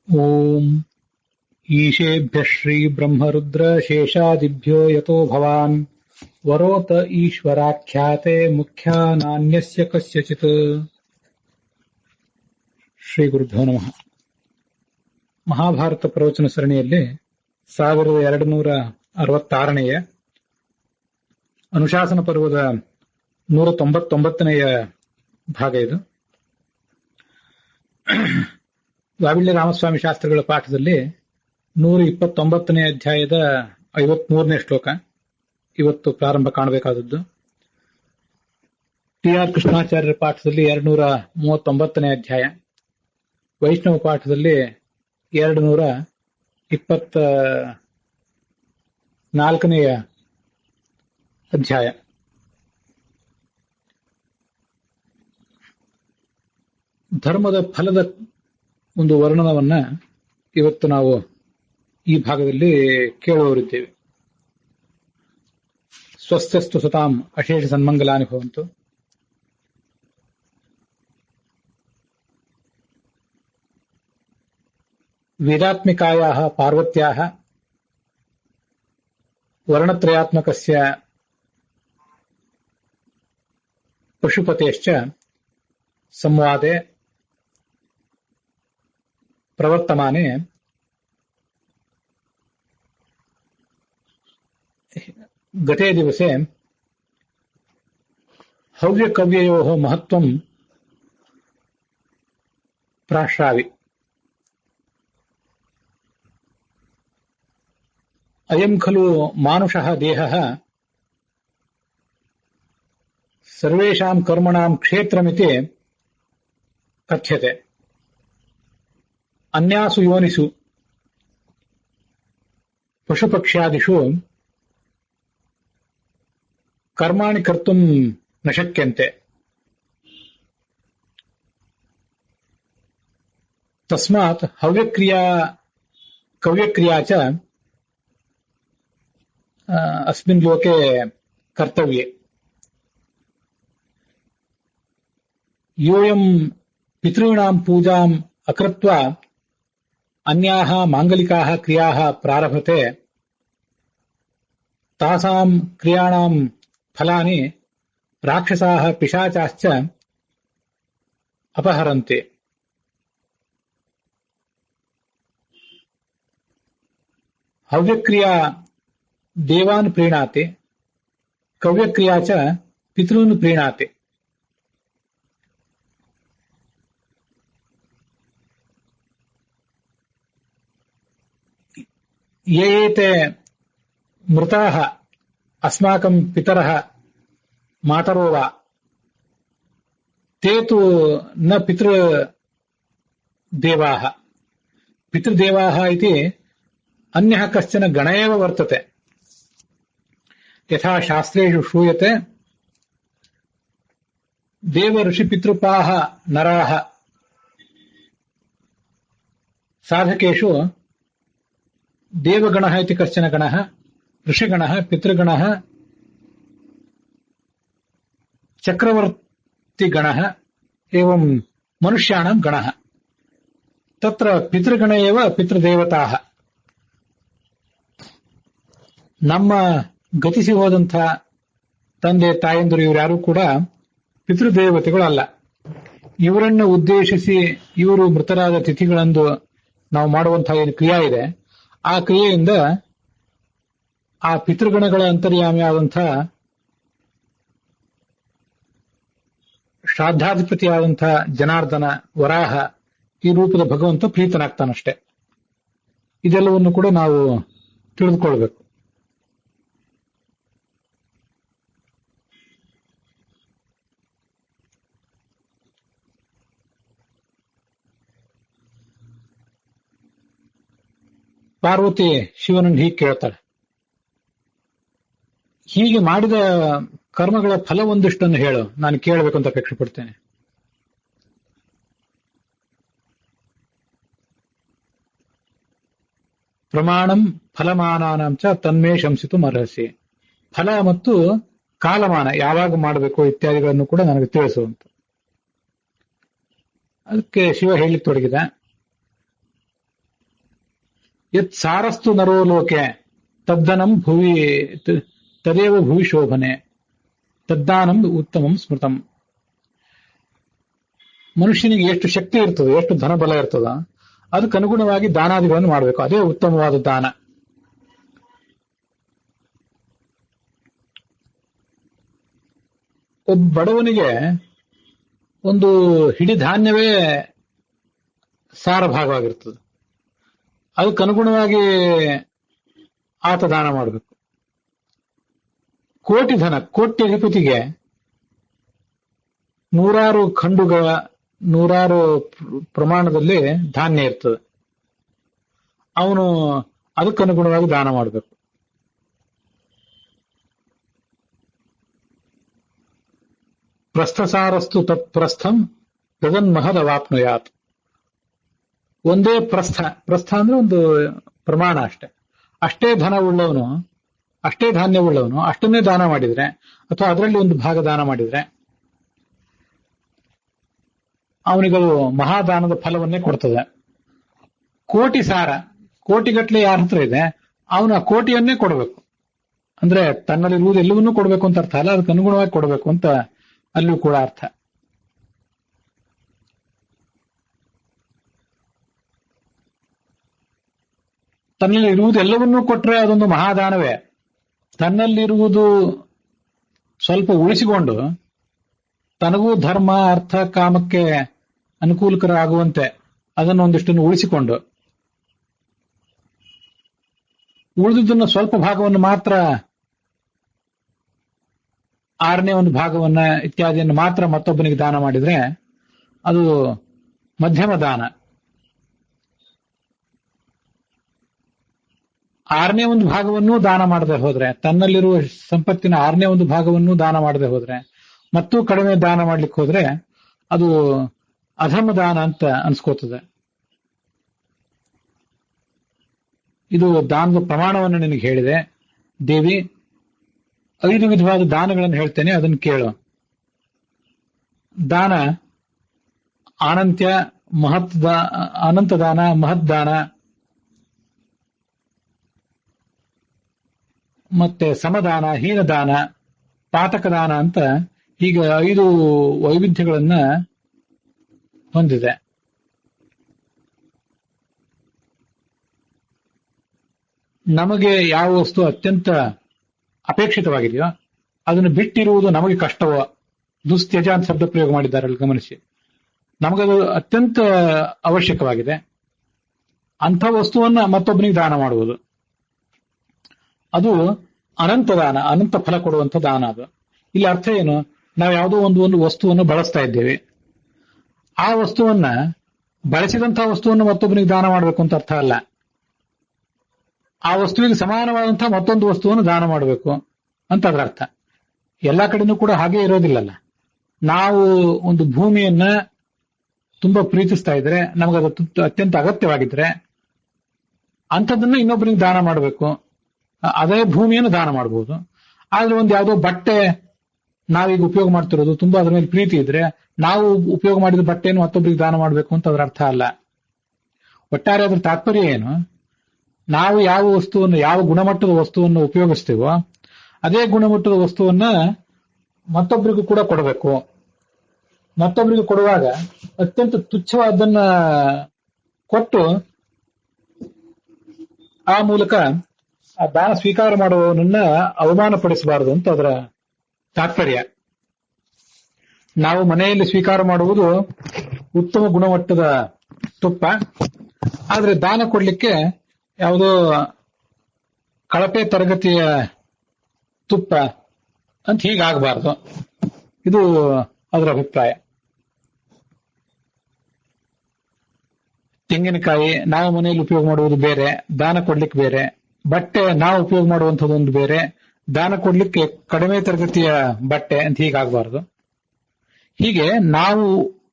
ಓಂ ಈಶೇಭ್ಯಃ ಶ್ರೀಬ್ರಹ್ಮರುದ್ರಶೇಷಾದಿಭ್ಯೋ ಯತೋ ಭವಾನ್ ವರೋತ ಈಶ್ವರಾಖ್ಯಾತೆ ಮುಖ್ಯಾನಾನ್ಯಸ್ಯ ಕಸ್ಯಚಿತ್. ಶ್ರೀ ಗುರುಭ್ಯೋ ನಮಃ. ಮಹಾಭಾರತ ಪ್ರವಚನ ಸರಣಿಯಲ್ಲಿ 1266ನೆಯ ಅನುಶಾಸನ ಪರ್ವದ 199ನೆಯ ಭಾಗ ಇದು. ವಾವಿಳ್ಯ ರಾಮಸ್ವಾಮಿ ಶಾಸ್ತ್ರಿಗಳ ಪಾಠದಲ್ಲಿ 129ನೇ ಅಧ್ಯಾಯದ 53ನೇ ಶ್ಲೋಕ ಇವತ್ತು ಪ್ರಾರಂಭ ಕಾಣಬೇಕಾದದ್ದು. ಟಿ ಆರ್ ಕೃಷ್ಣಾಚಾರ್ಯರ ಪಾಠದಲ್ಲಿ 239ನೇ ಅಧ್ಯಾಯ, ವೈಷ್ಣವ ಪಾಠದಲ್ಲಿ 224ನೆಯ ಅಧ್ಯಾಯ. ಧರ್ಮದ ಫಲದ ಒಂದು ವರ್ಣನವನ್ನ ಇವತ್ತು ನಾವು ಈ ಭಾಗದಲ್ಲಿ ಕೇಳುವವರಿದ್ದೇವೆ. ಸ್ವಸ್ಥಸ್ತು ಸತಾಂ ಅಶೇಷ ಸನ್ಮಂಗಲಾನಿ ಭವಂತು. ವೇದಾತ್ಮಿಕಾಯಾಃ ಪಾರ್ವತ್ಯಾಃ ವರ್ಣತ್ರಯಾತ್ಮಕಸ್ಯ ಪಶುಪತೇಶ್ಚ ಸಂವಾದೆ ಪ್ರವರ್ತಮಾನೆ ಗತೇ ದಿವಸೆ ಹವ್ಯಕವ್ಯಯೋಃ ಮಹತ್ವಂ ಪ್ರಾಶ್ರಾವಿ. ಅಯಂ ಖಲು ಮಾನುಷಃ ದೇಹಃ ಸರ್ವೇಷಾಂ ಕರ್ಮಣಾಂ ಕ್ಷೇತ್ರಮಿತಿ ಕಥ್ಯತೆ. ಅನ್ಯಾಸು ಯೋನಿಸು ಪಶುಪಕ್ಷ್ಯಾದಿಷು ಕರ್ಮಾಣಿ ಕರ್ತುಂ ನ ಶಕ್ಯಂತೆ. ತಸ್ಮಾತ್ ಹವ್ಯಕ್ರಿಯಾ ಕವ್ಯಕ್ರಿಯಾ ಚ ಅಸ್ಮಿನ್ ಲೋಕೆ ಕರ್ತವ್ಯೆ. ಯೋಯಂ ಪಿತॄಣಾಂ ಪೂಜಾಂ ಅಕೃತ್ವಾ ಅನ್ಯಾಹ ಮಾಂಗಲಿಕಾಹ ಕ್ರಿಯಾಹ ಪ್ರಾರಭತೆ ತಾಸಾಂ ಕ್ರಿಯಾಣಾಂ ಫಲಾನಿ ರಾಕ್ಷಸಾಹ ಪಿಶಾಚಾಶ್ಚ ಅಪಹರಂತೆ. ಹವ್ಯಕ್ರಿಯಾ ದೇವಾನ್ ಪ್ರೀಣಾತೆ, ಕವ್ಯಕ್ರಿಯಾ ಚ ಪಿತॄನ್ ಪ್ರೀಣಾತೆ. ये ते मृताः अस्माकं पितरः मातरो वा ते तु न पितृदेवाः. पितृदेवाः इति अन्यः कश्चन गण एव वर्तते. यथा शास्त्रेषु श्रूयते देव ऋषिपितृपाः नराः, साधकेषु देवगणः इति कश्चन गणः, ऋषिगणः, पितृगणः, चक्रवर्तिगणः, एवं मनुष्याणां गणः. तत्र पितृगण एव पितृदेवताः. ನಮ್ಮ ಗತಿಸಿ ಹೋದಂಥ ತಂದೆ ತಾಯಂದಿರು ಇವರ್ಯಾರೂ ಕೂಡ ಪಿತೃದೇವತೆಗಳಲ್ಲ. ಇವರನ್ನು ಉದ್ದೇಶಿಸಿ ಇವರು ಮೃತರಾದ ತಿಥಿಗಳಂದು ನಾವು ಮಾಡುವಂತಹ ಏನು ಕ್ರಿಯೆ ಇದೆ, ಆ ಕ್ರಿಯೆಯಿಂದ ಆ ಪಿತೃಗಣಗಳ ಅಂತರ್ಯಾಮಿಯಾದಂಥ ಶ್ರಾದ್ದಾಧಿಪತಿಯಾದಂಥ ಜನಾರ್ದನ, ವರಾಹ ಈ ರೂಪದ ಭಗವಂತ ಪ್ರೀತನಾಗ್ತಾನಷ್ಟೆ. ಇದೆಲ್ಲವನ್ನು ಕೂಡ ನಾವು ತಿಳಿದುಕೊಳ್ಬೇಕು. ಪಾರ್ವತಿ ಶಿವನನ್ನು ಹೀಗೆ ಕೇಳ್ತಾಳೆ, ಹೀಗೆ ಮಾಡಿದ ಕರ್ಮಗಳ ಫಲ ಒಂದಿಷ್ಟನ್ನು ಹೇಳು, ನಾನು ಕೇಳಬೇಕು ಅಂತ ಅಪೇಕ್ಷೆ ಪಡ್ತೇನೆ. ಪ್ರಮಾಣಂ ಫಲಮಾನಾನಾಂ ಚ ತನ್ಮೇ ಶಂಸಿತು ಅರ್ಹಸಿ. ಫಲ ಮತ್ತು ಕಾಲಮಾನ ಯಾವಾಗ ಮಾಡಬೇಕು ಇತ್ಯಾದಿಗಳನ್ನು ಕೂಡ ನನಗೆ ತಿಳಿಸುವಂತ. ಅದಕ್ಕೆ ಶಿವ ಹೇಳಿಕ್ ತೊಡಗಿದ, ಯತ್ ಸಾರಸ್ತು ನರೋ ಲೋಕೆ ತದ್ದನಂ ಭುವಿ ತದೇವ ಭುವಿ ಶೋಭನೆ ತದ್ದಾನಂ ಉತ್ತಮಂ ಸ್ಮೃತಂ. ಮನುಷ್ಯನಿಗೆ ಎಷ್ಟು ಶಕ್ತಿ ಇರ್ತದೆ, ಎಷ್ಟು ಧನಬಲ ಇರ್ತದ, ಅದಕ್ಕನುಗುಣವಾಗಿ ದಾನಾದಿಗಳನ್ನು ಮಾಡಬೇಕು. ಅದೇ ಉತ್ತಮವಾದ ದಾನ. ಒಬ್ಬ ಬಡವನಿಗೆ ಒಂದು ಹಿಡಿ ಧಾನ್ಯವೇ ಸಾರ ಭಾಗವಾಗಿರ್ತದೆ, ಅದಕ್ಕನುಗುಣವಾಗಿ ಆತ ದಾನ ಮಾಡಬೇಕು. ಕೋಟಿ ಧನ, ಕೋಟಿ ಅಧಿಪತಿಗೆ ನೂರಾರು ಖಂಡುಗಳ, ನೂರಾರು ಪ್ರಮಾಣದಲ್ಲಿ ಧಾನ್ಯ ಇರ್ತದೆ, ಅವನು ಅದಕ್ಕನುಗುಣವಾಗಿ ದಾನ ಮಾಡಬೇಕು. ಪ್ರಸ್ಥಸಾರಸ್ತು ತತ್ಪ್ರಸ್ಥಂ ಗಗನ್ಮಹದ ವಾಪ್ನುಯಾತ್. ಒಂದೇ ಪ್ರಸ್ಥ ಅಂದ್ರೆ ಒಂದು ಪ್ರಮಾಣ ಅಷ್ಟೇ. ಅಷ್ಟೇ ಧನ ಉಳ್ಳವನು, ಅಷ್ಟೇ ಧಾನ್ಯ ಉಳ್ಳವನು ಅಷ್ಟನ್ನೇ ದಾನ ಮಾಡಿದ್ರೆ, ಅಥವಾ ಅದರಲ್ಲಿ ಒಂದು ಭಾಗ ದಾನ ಮಾಡಿದ್ರೆ ಅವನಿಗದು ಮಹಾದಾನದ ಫಲವನ್ನೇ ಕೊಡ್ತದೆ. ಕೋಟಿ ಸಾರ, ಕೋಟಿಗಟ್ಟಲೆ ಯಾರ ಹತ್ರ ಇದೆ, ಅವನು ಆ ಕೋಟಿಯನ್ನೇ ಕೊಡಬೇಕು. ಅಂದ್ರೆ ತನ್ನಲ್ಲಿರುವುದು ಎಲ್ಲವನ್ನೂ ಕೊಡಬೇಕು ಅಂತ ಅರ್ಥ ಅಲ್ಲ, ಅದಕ್ಕೆ ಅನುಗುಣವಾಗಿ ಕೊಡಬೇಕು ಅಂತ ಅಲ್ಲಿಯೂ ಕೂಡ ಅರ್ಥ. ತನ್ನಲ್ಲಿ ಇರುವುದು ಎಲ್ಲವನ್ನೂ ಕೊಟ್ರೆ ಅದೊಂದು ಮಹಾದಾನವೇ. ತನ್ನಲ್ಲಿರುವುದು ಸ್ವಲ್ಪ ಉಳಿಸಿಕೊಂಡು ತನಗೂ ಧರ್ಮ ಅರ್ಥ ಕಾಮಕ್ಕೆ ಅನುಕೂಲಕರ ಆಗುವಂತೆ ಅದನ್ನು ಒಂದಿಷ್ಟನ್ನು ಉಳಿಸಿಕೊಂಡು ಉಳಿದುದನ್ನು ಸ್ವಲ್ಪ ಭಾಗವನ್ನು ಮಾತ್ರ, ಆರನೇ ಒಂದು ಭಾಗವನ್ನ ಇತ್ಯಾದಿಯನ್ನು ಮಾತ್ರ ಮತ್ತೊಬ್ಬನಿಗೆ ದಾನ ಮಾಡಿದ್ರೆ ಅದು ಮಧ್ಯಮ ದಾನ. ಆರನೇ ಒಂದು ಭಾಗವನ್ನೂ ದಾನ ಮಾಡದೆ ಹೋದ್ರೆ, ತನ್ನಲ್ಲಿರುವ ಸಂಪತ್ತಿನ ಆರನೇ ಒಂದು ಭಾಗವನ್ನೂ ದಾನ ಮಾಡದೆ ಹೋದ್ರೆ, ಮತ್ತೂ ಕಡಿಮೆ ದಾನ ಮಾಡ್ಲಿಕ್ಕೆ ಹೋದ್ರೆ ಅದು ಅಧರ್ಮ ದಾನ ಅಂತ ಅನ್ಸ್ಕೋತದೆ. ಇದು ದಾನದ ಪ್ರಮಾಣವನ್ನು ನಿನಗೆ ಹೇಳಿದೆ ದೇವಿ. 5 ವಿಧವಾದ ದಾನಗಳನ್ನು ಹೇಳ್ತೇನೆ, ಅದನ್ನು ಕೇಳು. ದಾನ ಅನಂತ ದಾನ, ಮಹತ್ ದಾನ, ಮತ್ತೆ ಸಮದಾನ, ಹೀನದಾನ, ಪಾತಕ ದಾನ ಅಂತ ಹೀಗೆ 5 ವೈವಿಧ್ಯಗಳನ್ನ ಹೊಂದಿದೆ. ನಮಗೆ ಯಾವ ವಸ್ತು ಅತ್ಯಂತ ಅಪೇಕ್ಷಿತವಾಗಿದೆಯೋ ಅದನ್ನು ಬಿಟ್ಟಿರುವುದು ನಮಗೆ ಕಷ್ಟವೋ, ದುಸ್ತ್ಯಜ ಅಂತ ಶಬ್ದ ಪ್ರಯೋಗ ಮಾಡಿದ್ದಾರೆ ಅಲ್ಲಿ ಗಮನಿಸಿ. ನಮಗದು ಅತ್ಯಂತ ಅವಶ್ಯಕವಾಗಿದೆ, ಅಂಥ ವಸ್ತುವನ್ನ ಮತ್ತೊಬ್ಬನಿಗೆ ದಾನ ಮಾಡುವುದು ಅದು ಅನಂತ ದಾನ, ಅನಂತ ಫಲ ಕೊಡುವಂತ ದಾನ. ಅದು ಇಲ್ಲಿ ಅರ್ಥ ಏನು? ನಾವು ಯಾವುದೋ ಒಂದು ವಸ್ತುವನ್ನು ಬಳಸ್ತಾ ಇದ್ದೇವೆ, ಆ ವಸ್ತುವನ್ನ ಬಳಸಿದಂತಹ ವಸ್ತುವನ್ನು ಮತ್ತೊಬ್ಬನಿಗೆ ದಾನ ಮಾಡಬೇಕು ಅಂತ ಅರ್ಥ ಅಲ್ಲ. ಆ ವಸ್ತುವಿಗೆ ಸಮಾನವಾದಂತಹ ಮತ್ತೊಂದು ವಸ್ತುವನ್ನು ದಾನ ಮಾಡಬೇಕು ಅಂತ ಅದರ ಅರ್ಥ. ಎಲ್ಲಾ ಕಡೆನೂ ಕೂಡ ಹಾಗೆ ಇರೋದಿಲ್ಲಲ್ಲ. ನಾವು ಒಂದು ಭೂಮಿಯನ್ನ ತುಂಬಾ ಪ್ರೀತಿಸ್ತಾ ಇದ್ರೆ, ನಮಗದು ಅತ್ಯಂತ ಅಗತ್ಯವಾಗಿದ್ರೆ ಅಂಥದ್ದನ್ನ ಇನ್ನೊಬ್ಬರಿಗೆ ದಾನ ಮಾಡಬೇಕು. ಅದೇ ಭೂಮಿಯನ್ನು ದಾನ ಮಾಡಬಹುದು. ಆದ್ರೆ ಒಂದು ಯಾವುದೋ ಬಟ್ಟೆ ನಾವೀಗ ಉಪಯೋಗ ಮಾಡ್ತಿರೋದು, ತುಂಬಾ ಅದ್ರ ಮೇಲೆ ಪ್ರೀತಿ ಇದ್ರೆ ನಾವು ಉಪಯೋಗ ಮಾಡಿದ ಬಟ್ಟೆಯನ್ನು ಮತ್ತೊಬ್ಬರಿಗೆ ದಾನ ಮಾಡಬೇಕು ಅಂತ ಅದರ ಅರ್ಥ ಅಲ್ಲ. ಒಟ್ಟಾರೆ ಅದ್ರ ತಾತ್ಪರ್ಯ ಏನು? ನಾವು ಯಾವ ವಸ್ತುವನ್ನು, ಯಾವ ಗುಣಮಟ್ಟದ ವಸ್ತುವನ್ನು ಉಪಯೋಗಿಸ್ತೀವೋ ಅದೇ ಗುಣಮಟ್ಟದ ವಸ್ತುವನ್ನ ಮತ್ತೊಬ್ಬರಿಗೂ ಕೂಡ ಕೊಡಬೇಕು. ಮತ್ತೊಬ್ಬರಿಗೆ ಕೊಡುವಾಗ ಅತ್ಯಂತ ತುಚ್ಛವಾದನ್ನ ಕೊಟ್ಟು ಆ ಮೂಲಕ ಆ ದಾನ ಸ್ವೀಕಾರ ಮಾಡುವವನನ್ನ ಅವಮಾನಪಡಿಸಬಾರದು ಅಂತ ಅದರ ತಾತ್ಪರ್ಯ. ನಾವು ಮನೆಯಲ್ಲಿ ಸ್ವೀಕಾರ ಮಾಡುವುದು ಉತ್ತಮ ಗುಣಮಟ್ಟದ ತುಪ್ಪ, ಆದ್ರೆ ದಾನ ಕೊಡ್ಲಿಕ್ಕೆ ಯಾವುದೋ ಕಳಪೆ ತರಗತಿಯ ತುಪ್ಪ ಅಂತ ಹೀಗಾಗಬಾರ್ದು. ಇದು ಅದರ ಅಭಿಪ್ರಾಯ. ತೆಂಗಿನಕಾಯಿ ನಾವು ಮನೆಯಲ್ಲಿ ಉಪಯೋಗ ಮಾಡುವುದು ಬೇರೆ, ದಾನ ಕೊಡ್ಲಿಕ್ಕೆ ಬೇರೆ. ಬಟ್ಟೆ ನಾವು ಉಪಯೋಗ ಮಾಡುವಂಥದ್ದೊಂದು ಬೇರೆ, ದಾನ ಕೊಡ್ಲಿಕ್ಕೆ ಕಡಿಮೆ ತರಗತಿಯ ಬಟ್ಟೆ ಅಂತ ಹೀಗಾಗಬಾರ್ದು. ಹೀಗೆ ನಾವು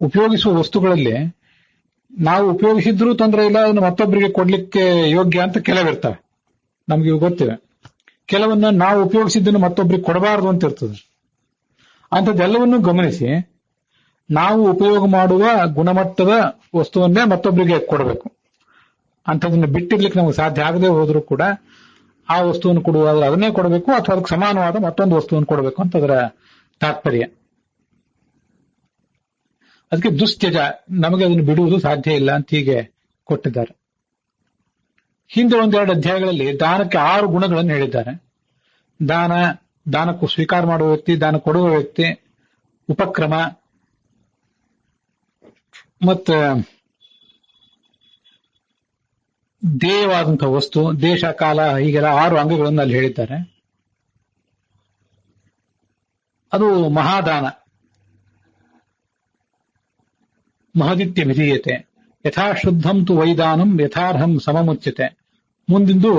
ಉಪಯೋಗಿಸುವ ವಸ್ತುಗಳಲ್ಲಿ ನಾವು ಉಪಯೋಗಿಸಿದ್ರೂ ತೊಂದರೆ ಇಲ್ಲ, ಅದನ್ನು ಮತ್ತೊಬ್ಬರಿಗೆ ಕೊಡ್ಲಿಕ್ಕೆ ಯೋಗ್ಯ ಅಂತ ಕೆಲವಿರ್ತವೆ. ನಮ್ಗೆ ಇವು ಗೊತ್ತಿವೆ. ಕೆಲವನ್ನ ನಾವು ಉಪಯೋಗಿಸಿದ್ದನ್ನು ಮತ್ತೊಬ್ಬರಿಗೆ ಕೊಡಬಾರದು ಅಂತ ಇರ್ತದೆ. ಅಂಥದ್ದೆಲ್ಲವನ್ನೂ ಗಮನಿಸಿ ನಾವು ಉಪಯೋಗ ಮಾಡುವ ಗುಣಮಟ್ಟದ ವಸ್ತುವನ್ನೇ ಮತ್ತೊಬ್ಬರಿಗೆ ಕೊಡಬೇಕು. ಅಂಥದನ್ನ ಬಿಟ್ಟಿರ್ಲಿಕ್ಕೆ ನಮಗೆ ಸಾಧ್ಯ ಆಗದೆ ಹೋದ್ರೂ ಕೂಡ ಆ ವಸ್ತುವನ್ನು ಕೊಡುವಾದ್ರೆ ಅದನ್ನೇ ಕೊಡಬೇಕು ಅಥವಾ ಅದಕ್ಕೆ ಸಮಾನವಾದ ಮತ್ತೊಂದು ವಸ್ತುವನ್ನು ಕೊಡಬೇಕು ಅಂತ ಅದರ ತಾತ್ಪರ್ಯ. ಅದಕ್ಕೆ ದುಸ್ತ್ಯಜ, ನಮಗೆ ಅದನ್ನು ಬಿಡುವುದು ಸಾಧ್ಯ ಇಲ್ಲ ಅಂತ ಹೀಗೆ ಕೊಟ್ಟಿದ್ದಾರೆ. ಹಿಂದೆ ಒಂದೆರಡು ಅಧ್ಯಾಯಗಳಲ್ಲಿ ದಾನಕ್ಕೆ 6 ಗುಣಗಳನ್ನು ಹೇಳಿದ್ದಾರೆ. ದಾನಕ್ಕೂ ಸ್ವೀಕಾರ ಮಾಡುವ ವ್ಯಕ್ತಿ, ದಾನ ಕೊಡುವ ವ್ಯಕ್ತಿ, ಉಪಕ್ರಮ ಮತ್ತು ದೇಯವಾದಂತಹ ವಸ್ತು, ದೇಶ, ಕಾಲ, ಹೀಗೆಲ್ಲ 6 ಅಂಗಗಳನ್ನು ಅಲ್ಲಿ ಹೇಳಿದ್ದಾರೆ. ಅದು ಮಹಾದಾನ. ಮಹದಿತ್ಯ ವಿಧೀಯತೆ ಯಥಾಶುದ್ಧಂ ತು ವೈದಾನಂ ಯಥಾರ್ಹಂ ಸಮಮುಚ್ಯತೆ. ಮುಂದಿಂದು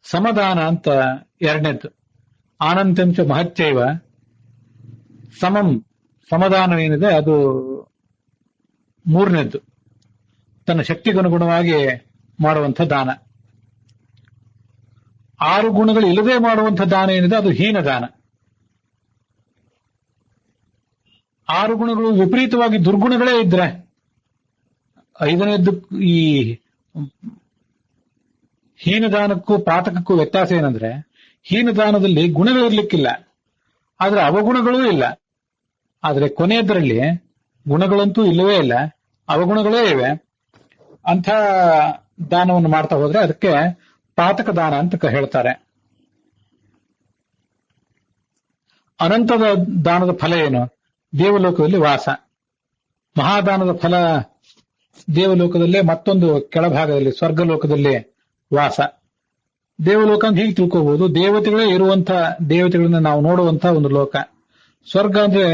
ಸಮದಾನ ಅಂತ ಎರಡನೇದ್ದು. ಆನಂತ್ಯಂಚ ಮಹತ್ಯೈವ ಸಮಂ, ಸಮದಾನವೇನಿದೆ ಅದು ಮೂರನೇದ್ದು, ತನ್ನ ಶಕ್ತಿಗನುಗುಣವಾಗಿ ಮಾಡುವಂಥ ದಾನ. 6 ಗುಣಗಳು ಇಲ್ಲದೆ ಮಾಡುವಂಥ ದಾನ ಏನಿದೆ ಅದು ಹೀನ ದಾನ. 6 ಗುಣಗಳು ವಿಪರೀತವಾಗಿ ದುರ್ಗುಣಗಳೇ ಇದ್ರೆ, 5ನೇದ್ದು ಈ ಹೀನದಾನಕ್ಕೂ ಪಾತಕಕ್ಕೂ ವ್ಯತ್ಯಾಸ ಏನಂದ್ರೆ, ಹೀನದಾನದಲ್ಲಿ ಗುಣಗಳಿರ್ಲಿಕ್ಕಿಲ್ಲ, ಆದ್ರೆ ಅವಗುಣಗಳೂ ಇಲ್ಲ. ಆದ್ರೆ ಕೊನೆಯದರಲ್ಲಿ ಗುಣಗಳಂತೂ ಇಲ್ಲವೇ ಇಲ್ಲ, ಅವಗುಣಗಳೇ ಇವೆ. ಅಂಥ ದಾನವನ್ನು ಮಾಡ್ತಾ ಹೋದ್ರೆ ಅದಕ್ಕೆ ಪಾತಕ ದಾನ ಅಂತ ಹೇಳ್ತಾರೆ. ಅನಂತದ ದಾನದ ಫಲ ಏನು? ದೇವಲೋಕದಲ್ಲಿ ವಾಸ. ಮಹಾದಾನದ ಫಲ ದೇವಲೋಕದಲ್ಲೇ ಮತ್ತೊಂದು ಕೆಳಭಾಗದಲ್ಲಿ ಸ್ವರ್ಗಲೋಕದಲ್ಲಿ ವಾಸ. ದೇವಲೋಕ ಅಂತ ಹೀಗೆ ತಿಳ್ಕೋಬಹುದು, ದೇವತೆಗಳೇ ಇರುವಂತ, ದೇವತೆಗಳನ್ನ ನಾವು ನೋಡುವಂತ ಒಂದು ಲೋಕ. ಸ್ವರ್ಗ ಅಂದ್ರೆ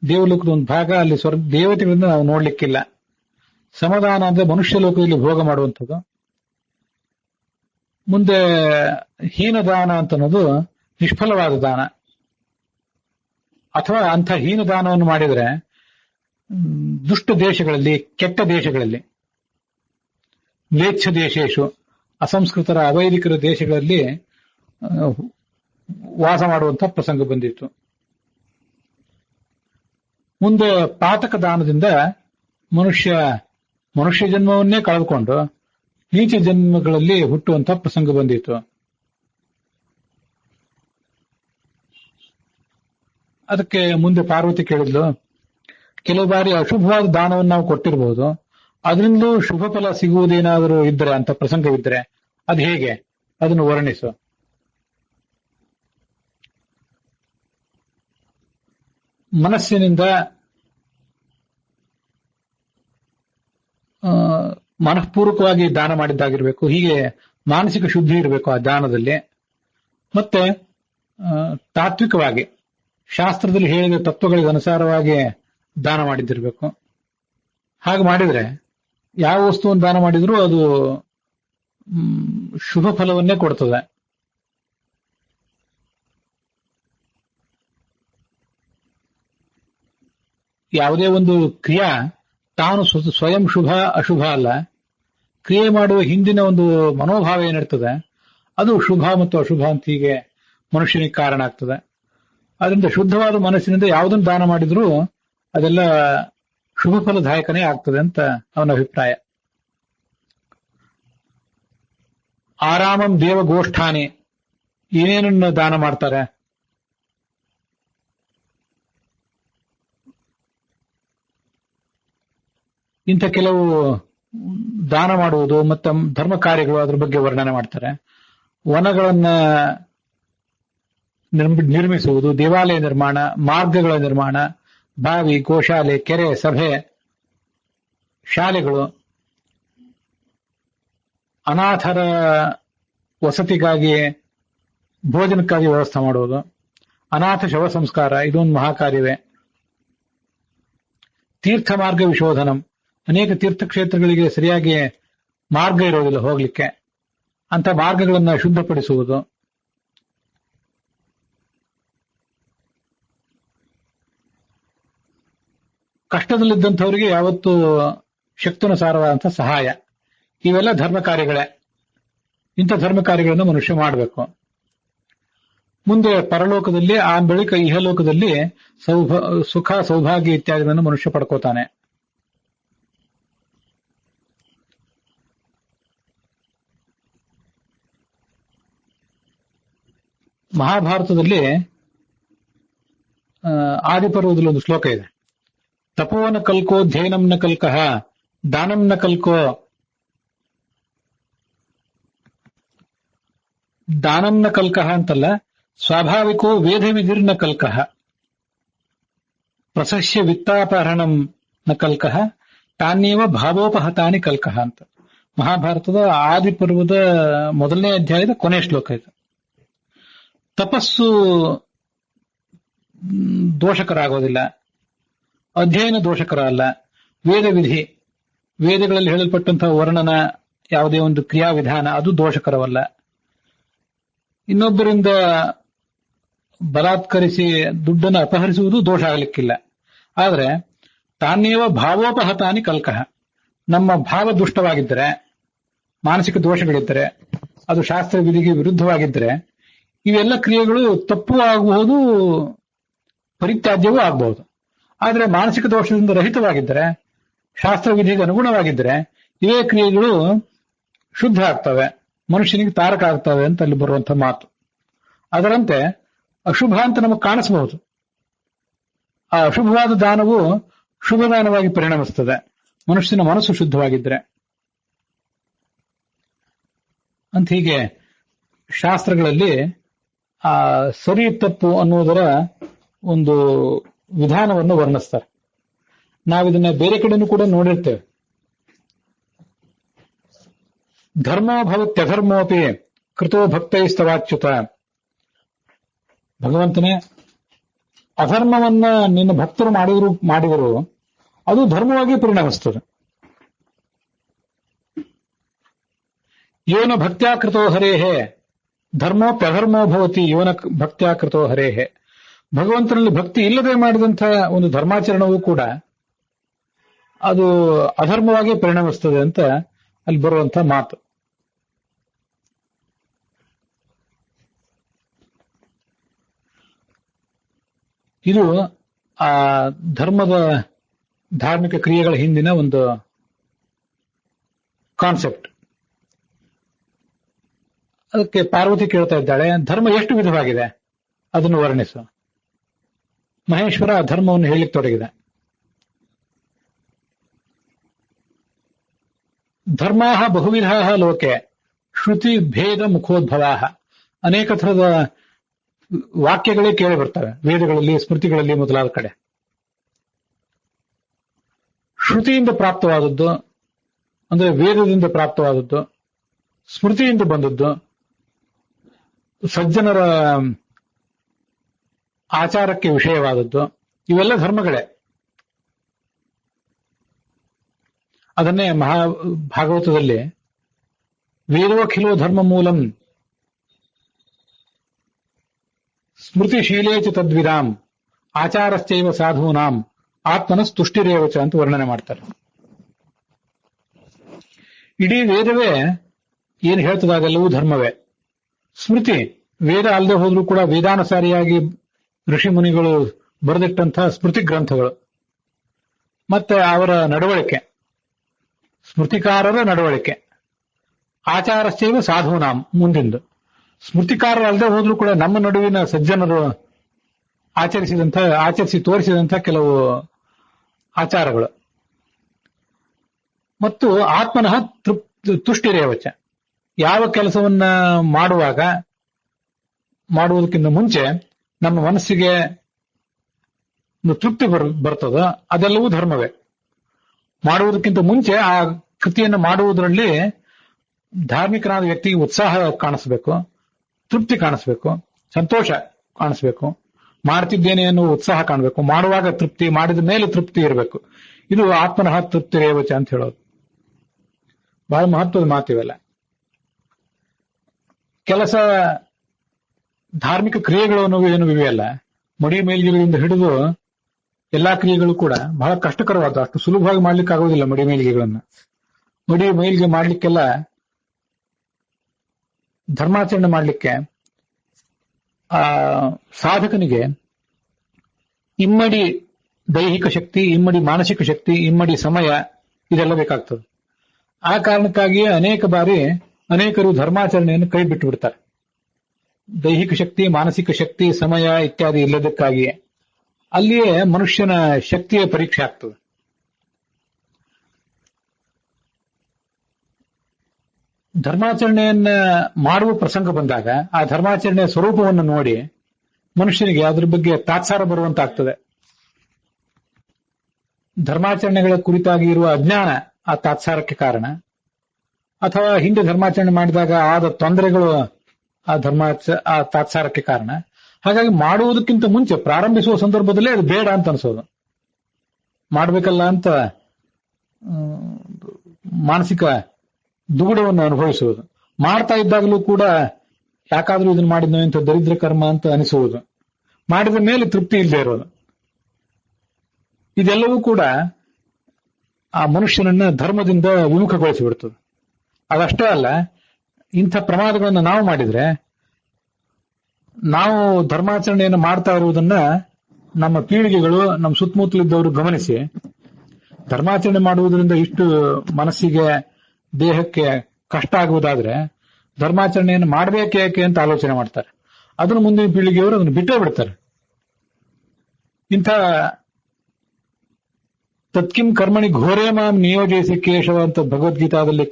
ದೇವಲೋಕದ ಒಂದು ಭಾಗ, ಅಲ್ಲಿ ದೇವತೆಗಳನ್ನ ನಾವು ನೋಡ್ಲಿಕ್ಕಿಲ್ಲ. ಸಮದಾನ ಅಂದ್ರೆ ಮನುಷ್ಯ ಲೋಕದಲ್ಲಿ ಭೋಗ ಮಾಡುವಂಥದ್ದು. ಮುಂದೆ ಹೀನದಾನ ಅಂತ ಅನ್ನೋದು ನಿಷ್ಫಲವಾದ ದಾನ. ಅಥವಾ ಅಂಥ ಹೀನದಾನವನ್ನು ಮಾಡಿದರೆ ದುಷ್ಟ ದೇಶಗಳಲ್ಲಿ, ಕೆಟ್ಟ ದೇಶಗಳಲ್ಲಿ, ಮ್ಲೇಚ್ಛ ದೇಶೇಶು, ಅಸಂಸ್ಕೃತರ ಅವೈದಿಕರ ದೇಶಗಳಲ್ಲಿ ವಾಸ ಮಾಡುವಂತಹ ಪ್ರಸಂಗ ಬಂದಿತ್ತು. ಮುಂದೆ ಪಾತಕ ದಾನದಿಂದ ಮನುಷ್ಯ ಜನ್ಮವನ್ನೇ ಕಳೆದುಕೊಂಡು ನೀಚ ಜನ್ಮಗಳಲ್ಲಿ ಹುಟ್ಟುವಂತಹ ಪ್ರಸಂಗ ಬಂದಿತ್ತು. ಅದಕ್ಕೆ ಮುಂದೆ ಪಾರ್ವತಿ ಕೇಳಿದ್ಲು, ಕೆಲವು ಬಾರಿ ಅಶುಭವಾದ ದಾನವನ್ನು ನಾವು ಕೊಟ್ಟಿರಬಹುದು, ಅದರಿಂದಲೂ ಶುಭ ಫಲ ಸಿಗುವುದೇನಾದರೂ ಇದ್ದರೆ, ಅಂತ ಪ್ರಸಂಗವಿದ್ದರೆ ಅದು ಹೇಗೆ, ಅದನ್ನು ವರ್ಣಿಸು. ಮನಸ್ಸಿನಿಂದ ಮನಃಪೂರ್ವಕವಾಗಿ ದಾನ ಮಾಡಿದ್ದಾಗಿರ್ಬೇಕು. ಹೀಗೆ ಮಾನಸಿಕ ಶುದ್ಧಿ ಇರಬೇಕು ಆ ದಾನದಲ್ಲಿ. ಮತ್ತೆ ತಾತ್ವಿಕವಾಗಿ ಶಾಸ್ತ್ರದಲ್ಲಿ ಹೇಳಿದ ತತ್ವಗಳಿಗೆ ಅನುಸಾರವಾಗಿ ದಾನ ಮಾಡಿದ್ದಿರಬೇಕು. ಹಾಗೆ ಮಾಡಿದ್ರೆ ಯಾವ ವಸ್ತುವನ್ನು ದಾನ ಮಾಡಿದ್ರೂ ಅದು ಶುಭ ಫಲವನ್ನೇ ಕೊಡ್ತದೆ. ಯಾವುದೇ ಒಂದು ಕ್ರಿಯಾ ತಾನು ಸ್ವಯಂ ಶುಭ ಅಶುಭ ಅಲ್ಲ, ಕ್ರಿಯೆ ಮಾಡುವ ಹಿಂದಿನ ಒಂದು ಮನೋಭಾವ ಏನಿರ್ತದೆ ಅದು ಶುಭ ಮತ್ತು ಅಶುಭ ಅಂತ ಹೀಗೆ ಮನುಷ್ಯನಿಗೆ ಕಾರಣ ಆಗ್ತದೆ. ಅದರಿಂದ ಶುದ್ಧವಾದ ಮನಸ್ಸಿನಿಂದ ಯಾವುದನ್ನು ದಾನ ಮಾಡಿದ್ರೂ ಅದೆಲ್ಲ ಶುಭ ಫಲದಾಯಕನೇ ಆಗ್ತದೆ ಅಂತ ಅವನ ಅಭಿಪ್ರಾಯ. ಆರಾಮಂ ದೇವಗೋಷ್ಠಾನಿ, ಏನೇನನ್ನು ದಾನ ಮಾಡ್ತಾರೆ? ಇಂಥ ಕೆಲವು ದಾನ ಮಾಡುವುದು ಮತ್ತು ಧರ್ಮ ಕಾರ್ಯಗಳು, ಅದ್ರ ಬಗ್ಗೆ ವರ್ಣನೆ ಮಾಡ್ತಾರೆ. ವನಗಳನ್ನ ನಿರ್ಮಿಸುವುದು, ದೇವಾಲಯ ನಿರ್ಮಾಣ, ಮಾರ್ಗಗಳ ನಿರ್ಮಾಣ, ಬಾವಿ, ಗೋಶಾಲೆ, ಕೆರೆ, ಸಭೆ, ಶಾಲೆಗಳು, ಅನಾಥರ ವಸತಿಗಾಗಿ ಭೋಜನಕ್ಕಾಗಿ ವ್ಯವಸ್ಥೆ ಮಾಡುವುದು, ಅನಾಥ ಶವ ಸಂಸ್ಕಾರ, ಇದೊಂದು ಮಹಾಕಾರ್ಯವೇ. ತೀರ್ಥ ಮಾರ್ಗ ವಿಶೋಧನಂ, ಅನೇಕ ತೀರ್ಥಕ್ಷೇತ್ರಗಳಿಗೆ ಸರಿಯಾಗಿ ಮಾರ್ಗ ಇರೋದಿಲ್ಲ ಹೋಗ್ಲಿಕ್ಕೆ, ಅಂತ ಮಾರ್ಗಗಳನ್ನು ಶುದ್ಧಪಡಿಸುವುದು. ಕಷ್ಟದಲ್ಲಿದ್ದಂಥವರಿಗೆ ಯಾವತ್ತೂ ಶಕ್ತನುಸಾರವಾದಂಥ ಸಹಾಯ, ಇವೆಲ್ಲ ಧರ್ಮ ಕಾರ್ಯಗಳೇ. ಇಂಥ ಧರ್ಮ ಕಾರ್ಯಗಳನ್ನು ಮನುಷ್ಯ ಮಾಡಬೇಕು. ಮುಂದೆ ಪರಲೋಕದಲ್ಲಿ, ಆ ಬಳಿಕ ಇಹಲೋಕದಲ್ಲಿ ಸುಖ ಸೌಭಾಗ್ಯ ಇತ್ಯಾದಿಗಳನ್ನು ಮನುಷ್ಯ ಪಡ್ಕೋತಾನೆ. ಮಹಾಭಾರತದಲ್ಲಿ ಆದಿಪರ್ವದಲ್ಲಿ ಒಂದು ಶ್ಲೋಕ ಇದೆ. ತಪೋನ ಕಲ್ಕೋ ಧ್ಯೇನಂನ ಕಲ್ಕಃ ದಾನಂನ ಕಲ್ಕೋ ದಾನಂನ ಕಲ್ಕಃ ಅಂತಲ್ಲ, ಸ್ವಾಭಾವಿಕೋ ವೇದ ವಿಧಿರ್ನ ಕಲ್ಕಃ ಪ್ರಸಸ್ಯ ವಿತ್ತಾಪಹರಣಂ ನ ಕಲ್ಕಃ ತಾನ್ಯೇವ ಭಾವೋಪಹತಾನಿ ಕಲ್ಕಃ ಅಂತ. ಮಹಾಭಾರತದ ಆದಿಪರ್ವದ ಮೊದಲನೇ ಅಧ್ಯಾಯದ ಕೊನೆ ಶ್ಲೋಕ ಇದು. ತಪಸ್ಸು ದೋಷಕರ ಆಗೋದಿಲ್ಲ, ಅಧ್ಯಯನ ದೋಷಕರ ಅಲ್ಲ, ವೇದ ವಿಧಿ, ವೇದಗಳಲ್ಲಿ ಹೇಳಲ್ಪಟ್ಟಂತಹ ವರ್ಣನ ಯಾವುದೇ ಒಂದು ಕ್ರಿಯಾವಿಧಾನ ಅದು ದೋಷಕರವಲ್ಲ. ಇನ್ನೊಬ್ಬರಿಂದ ಬಲಾತ್ಕರಿಸಿ ದುಡ್ಡನ್ನು ಅಪಹರಿಸುವುದು ದೋಷ ಆಗಲಿಕ್ಕಿಲ್ಲ. ಆದರೆ ತಾನೇವ ಭಾವೋಪಹತಾನಿ ಕಲ್ಕಃ, ನಮ್ಮ ಭಾವ ದುಷ್ಟವಾಗಿದ್ದರೆ, ಮಾನಸಿಕ ದೋಷಗಳಿದ್ದರೆ, ಅದು ಶಾಸ್ತ್ರ ವಿಧಿಗೆ ವಿರುದ್ಧವಾಗಿದ್ದರೆ ಇವೆಲ್ಲ ಕ್ರಿಯೆಗಳು ತಪ್ಪು ಆಗಬಹುದು, ಪರಿತ್ಯಾಜ್ಯವೂ ಆಗಬಹುದು. ಆದರೆ ಮಾನಸಿಕ ದೋಷದಿಂದ ರಹಿತವಾಗಿದ್ದರೆ, ಶಾಸ್ತ್ರ ವಿಧಿಗೆ ಅನುಗುಣವಾಗಿದ್ದರೆ ಇವೇ ಕ್ರಿಯೆಗಳು ಶುದ್ಧ ಆಗ್ತವೆ, ಮನುಷ್ಯನಿಗೆ ತಾರಕ ಆಗ್ತವೆ ಅಂತ ಅಲ್ಲಿ ಬರುವಂತಹ ಮಾತು. ಅದರಂತೆ ಅಶುಭ ಅಂತ ನಮಗೆ ಕಾಣಿಸಬಹುದು, ಆ ಅಶುಭವಾದ ದಾನವು ಶುಭ ದಾನವಾಗಿ ಪರಿಣಮಿಸುತ್ತದೆ ಮನುಷ್ಯನ ಮನಸ್ಸು ಶುದ್ಧವಾಗಿದ್ರೆ ಅಂತ. ಹೀಗೆ ಶಾಸ್ತ್ರಗಳಲ್ಲಿ ಆ ಸರಿ ತಪ್ಪು ಅನ್ನುವುದರ ಒಂದು ವಿಧಾನವನ್ನು ವರ್ಣಿಸ್ತಾರೆ. ನಾವಿದನ್ನ ಬೇರೆ ಕಡೆನೂ ಕೂಡ ನೋಡಿರ್ತೇವೆ. ಧರ್ಮೋ ಭವತ್ಯಧರ್ಮೋಪಿ ಕೃತೋ ಭಕ್ತೈಸ್ತವಾಚ್ಯುತ. ಭಗವಂತನೇ, ಅಧರ್ಮವನ್ನ ನಿನ್ನ ಭಕ್ತರು ಮಾಡಿದರು ಅದು ಧರ್ಮವಾಗಿ ಪರಿಣಮಿಸ್ತದೆ. ಯೋನ ಭಕ್ತ್ಯಾ ಕೃತೋ ಹರೇಹೇ ಧರ್ಮೋಪ್ಯಧರ್ಮೋ ಭವತಿ ಯೋನ ಭಕ್ತ್ಯಾ ಕೃತೋ ಹರೇಹೇ. ಭಗವಂತನಲ್ಲಿ ಭಕ್ತಿ ಇಲ್ಲದೆ ಮಾಡಿದಂತಹ ಒಂದು ಧರ್ಮಾಚರಣವೂ ಕೂಡ ಅದು ಅಧರ್ಮವಾಗಿ ಪರಿಣಮಿಸ್ತದೆ ಅಂತ ಅಲ್ಲಿ ಬರುವಂತ ಮಾತು. ಇದು ಆ ಧರ್ಮದ ಧಾರ್ಮಿಕ ಕ್ರಿಯೆಗಳ ಹಿಂದಿನ ಒಂದು ಕಾನ್ಸೆಪ್ಟ್. ಅದಕ್ಕೆ ಪಾರ್ವತಿ ಕೇಳ್ತಾ ಇದ್ದಾಳೆ, ಧರ್ಮ ಎಷ್ಟು ವಿಧವಾಗಿದೆ ಅದನ್ನು ವರ್ಣಿಸು. ಮಹೇಶ್ವರ ಧರ್ಮವನ್ನು ಹೇಳಲಿಕ್ಕೆ ತೊಡಗಿದೆ. ಧರ್ಮಾಹ ಬಹುವಿಧಾಹ ಲೋಕೆ ಶ್ರುತಿ ಭೇದ ಮುಖೋದ್ಭವಾಹ. ಅನೇಕ ಥರದ ವಾಕ್ಯಗಳೇ ಕೇಳಿ ಬರ್ತವೆ ವೇದಗಳಲ್ಲಿ, ಸ್ಮೃತಿಗಳಲ್ಲಿ ಮೊದಲಾದ ಕಡೆ. ಶ್ರುತಿಯಿಂದ ಪ್ರಾಪ್ತವಾದದ್ದು ಅಂದ್ರೆ ವೇದದಿಂದ ಪ್ರಾಪ್ತವಾದದ್ದು, ಸ್ಮೃತಿಯಿಂದ ಬಂದದ್ದು, ಸಜ್ಜನರ ಆಚಾರಕ್ಕೆ ವಿಷಯವಾದದ್ದು, ಇವೆಲ್ಲ ಧರ್ಮಗಳೇ. ಅದನ್ನೇ ಮಹಾಭಾಗವತದಲ್ಲಿ ವೇದೋಖಿಲೋ ಧರ್ಮ ಮೂಲಂ ಸ್ಮೃತಿಶೀಲೇಚ ತದ್ವಿರಾಮ್ ಆಚಾರಶ್ಚೈವ ಸಾಧೂನಾಂ ಆತ್ಮನಸ್ತುಷ್ಟಿರೇವಚ ಅಂತ ವರ್ಣನೆ ಮಾಡ್ತಾರೆ. ಇಡೀ ವೇದವೇ ಏನು ಹೇಳ್ತದೆ ಅದೆಲ್ಲವೂ ಧರ್ಮವೇ. ಸ್ಮೃತಿ ವೇದ ಅಲ್ಲದೆ ಹೋದ್ರೂ ಕೂಡ ವೇದಾನುಸಾರಿಯಾಗಿ ಋಷಿ ಮುನಿಗಳು ಬರೆದಿಟ್ಟಂತಹ ಸ್ಮೃತಿ ಗ್ರಂಥಗಳು, ಮತ್ತೆ ಅವರ ನಡವಳಿಕೆ, ಸ್ಮೃತಿಕಾರರ ನಡವಳಿಕೆ, ಆಚಾರಶ್ಚೈವ ಸಾಧೂನಾಂ ಮುಂದಿಂದು. ಸ್ಮೃತಿಕಾರರು ಅಲ್ಲದೆ ಹೋದ್ರೂ ಕೂಡ ನಮ್ಮ ನಡುವಿನ ಸಜ್ಜನರು ಆಚರಿಸಿ ತೋರಿಸಿದಂತಹ ಕೆಲವು ಆಚಾರಗಳು, ಮತ್ತು ಆತ್ಮನಃ ತುಷ್ಟಿರೇವಚ. ಯಾವ ಕೆಲಸವನ್ನ ಮಾಡುವುದಕ್ಕಿಂತ ಮುಂಚೆ ನಮ್ಮ ಮನಸ್ಸಿಗೆ ಒಂದು ತೃಪ್ತಿ ಬರ್ತದೋ ಅದೆಲ್ಲವೂ ಧರ್ಮವೇ. ಮಾಡುವುದಕ್ಕಿಂತ ಮುಂಚೆ ಆ ಕೃತಿಯನ್ನು ಮಾಡುವುದರಲ್ಲಿ ಧಾರ್ಮಿಕನಾದ ವ್ಯಕ್ತಿಗೆ ಉತ್ಸಾಹ ಕಾಣಿಸ್ಬೇಕು, ತೃಪ್ತಿ ಕಾಣಿಸ್ಬೇಕು, ಸಂತೋಷ ಕಾಣಿಸ್ಬೇಕು, ಮಾಡ್ತಿದ್ದೇನೆ ಅನ್ನುವ ಉತ್ಸಾಹ ಕಾಣಬೇಕು, ಮಾಡುವಾಗ ತೃಪ್ತಿ, ಮಾಡಿದ ಮೇಲೆ ತೃಪ್ತಿ ಇರಬೇಕು. ಇದು ಆತ್ಮನಃ ತೃಪ್ತಿ ರೇವಚ ಅಂತ ಹೇಳೋದು. ಬಹಳ ಮಹತ್ವದ ಮಾತಿವೆಲ್ಲ. ಕೆಲಸ ಧಾರ್ಮಿಕ ಕ್ರಿಯೆಗಳು ಅನ್ನೋವು ಏನು ಇವೆಯಲ್ಲ, ಮಡಿ ಮೇಲ್ಗೆಗಳಿಂದ ಹಿಡಿದು ಎಲ್ಲಾ ಕ್ರಿಯೆಗಳು ಕೂಡ ಬಹಳ ಕಷ್ಟಕರವಾದ, ಅಷ್ಟು ಸುಲಭವಾಗಿ ಮಾಡ್ಲಿಕ್ಕೆ ಆಗೋದಿಲ್ಲ. ಮಡಿ ಮೇಲ್ಗೆ ಮಾಡ್ಲಿಕ್ಕೆಲ್ಲ, ಧರ್ಮಾಚರಣೆ ಮಾಡ್ಲಿಕ್ಕೆ ಆ ಸಾಧಕನಿಗೆ ಇಮ್ಮಡಿ ದೈಹಿಕ ಶಕ್ತಿ, ಇಮ್ಮಡಿ ಮಾನಸಿಕ ಶಕ್ತಿ, ಇಮ್ಮಡಿ ಸಮಯ ಇದೆಲ್ಲ ಬೇಕಾಗ್ತದೆ. ಆ ಕಾರಣಕ್ಕಾಗಿಯೇ ಅನೇಕ ಬಾರಿ ಅನೇಕರು ಧರ್ಮಾಚರಣೆಯನ್ನು ಕೈ ಬಿಟ್ಟು ಬಿಡ್ತಾರೆ. ದೈಹಿಕ ಶಕ್ತಿ, ಮಾನಸಿಕ ಶಕ್ತಿ, ಸಮಯ ಇತ್ಯಾದಿ ಇಲ್ಲದಕ್ಕಾಗಿಯೇ ಅಲ್ಲಿಯೇ ಮನುಷ್ಯನ ಶಕ್ತಿಯ ಪರೀಕ್ಷೆ ಆಗ್ತದೆ. ಧರ್ಮಾಚರಣೆಯನ್ನ ಮಾಡುವ ಪ್ರಸಂಗ ಬಂದಾಗ ಆ ಧರ್ಮಾಚರಣೆಯ ಸ್ವರೂಪವನ್ನು ನೋಡಿ ಮನುಷ್ಯನಿಗೆ ಅದ್ರ ಬಗ್ಗೆ ತಾತ್ಸಾರ ಬರುವಂತಾಗ್ತದೆ. ಧರ್ಮಾಚರಣೆಗಳ ಕುರಿತಾಗಿ ಇರುವ ಅಜ್ಞಾನ ಆ ತಾತ್ಸಾರಕ್ಕೆ ಕಾರಣ, ಅಥವಾ ಹಿಂದೆ ಧರ್ಮಾಚರಣೆ ಮಾಡಿದಾಗ ಆದ ತೊಂದರೆಗಳು ಆ ತಾತ್ಸಾರಕ್ಕೆ ಕಾರಣ. ಹಾಗಾಗಿ ಮಾಡುವುದಕ್ಕಿಂತ ಮುಂಚೆ ಪ್ರಾರಂಭಿಸುವ ಸಂದರ್ಭದಲ್ಲೇ ಅದು ಬೇಡ ಅಂತ ಅನ್ಸೋದು, ಮಾಡಬೇಕಲ್ಲ ಅಂತ ಮಾನಸಿಕ ದುಗುಡವನ್ನು ಅನುಭವಿಸುವುದು. ಮಾಡ್ತಾ ಇದ್ದಾಗಲೂ ಕೂಡ ಯಾಕಾದ್ರೂ ಇದನ್ನ ಮಾಡಿದ್ನೋ ಇಂಥ ದರಿದ್ರ ಕರ್ಮ ಅಂತ ಅನಿಸುವುದು, ಮಾಡಿದ ಮೇಲೆ ತೃಪ್ತಿ ಇಲ್ಲದೆ ಇರೋದು. ಇದೆಲ್ಲವೂ ಕೂಡ ಆ ಮನುಷ್ಯನನ್ನ ಧರ್ಮದಿಂದ ವಿಮುಖಗೊಳಿಸಿಬಿಡ್ತದೆ. ಅದಷ್ಟೇ ಅಲ್ಲ, ಇಂಥ ಪ್ರಮಾದಗಳನ್ನು ನಾವು ಮಾಡಿದ್ರೆ, ನಾವು ಧರ್ಮಾಚರಣೆಯನ್ನು ಮಾಡ್ತಾ ಇರುವುದನ್ನ ನಮ್ಮ ಪೀಳಿಗೆಗಳು, ನಮ್ಮ ಸುತ್ತಮುತ್ತಲಿದ್ದವರು ಗಮನಿಸಿ, ಧರ್ಮಾಚರಣೆ ಮಾಡುವುದರಿಂದ ಇಷ್ಟು ಮನಸ್ಸಿಗೆ, ದೇಹಕ್ಕೆ ಕಷ್ಟ ಆಗುವುದಾದ್ರೆ ಧರ್ಮಾಚರಣೆಯನ್ನು ಮಾಡಬೇಕೆ ಯಾಕೆ ಅಂತ ಆಲೋಚನೆ ಮಾಡ್ತಾರೆ. ಅದನ್ನು ಮುಂದಿನ ಪೀಳಿಗೆಯವರು ಅದನ್ನು ಬಿಟ್ಟೇ ಬಿಡ್ತಾರೆ. ಇಂಥ ತತ್ಕಿಂ ಕರ್ಮಣಿ ಘೋರೇ ಮಾಂ ನಿಯೋಜಿಸಿ ಕೇಶವ ಅಂತ ಭಗವದ್ಗೀತಾದಲ್ಲಿ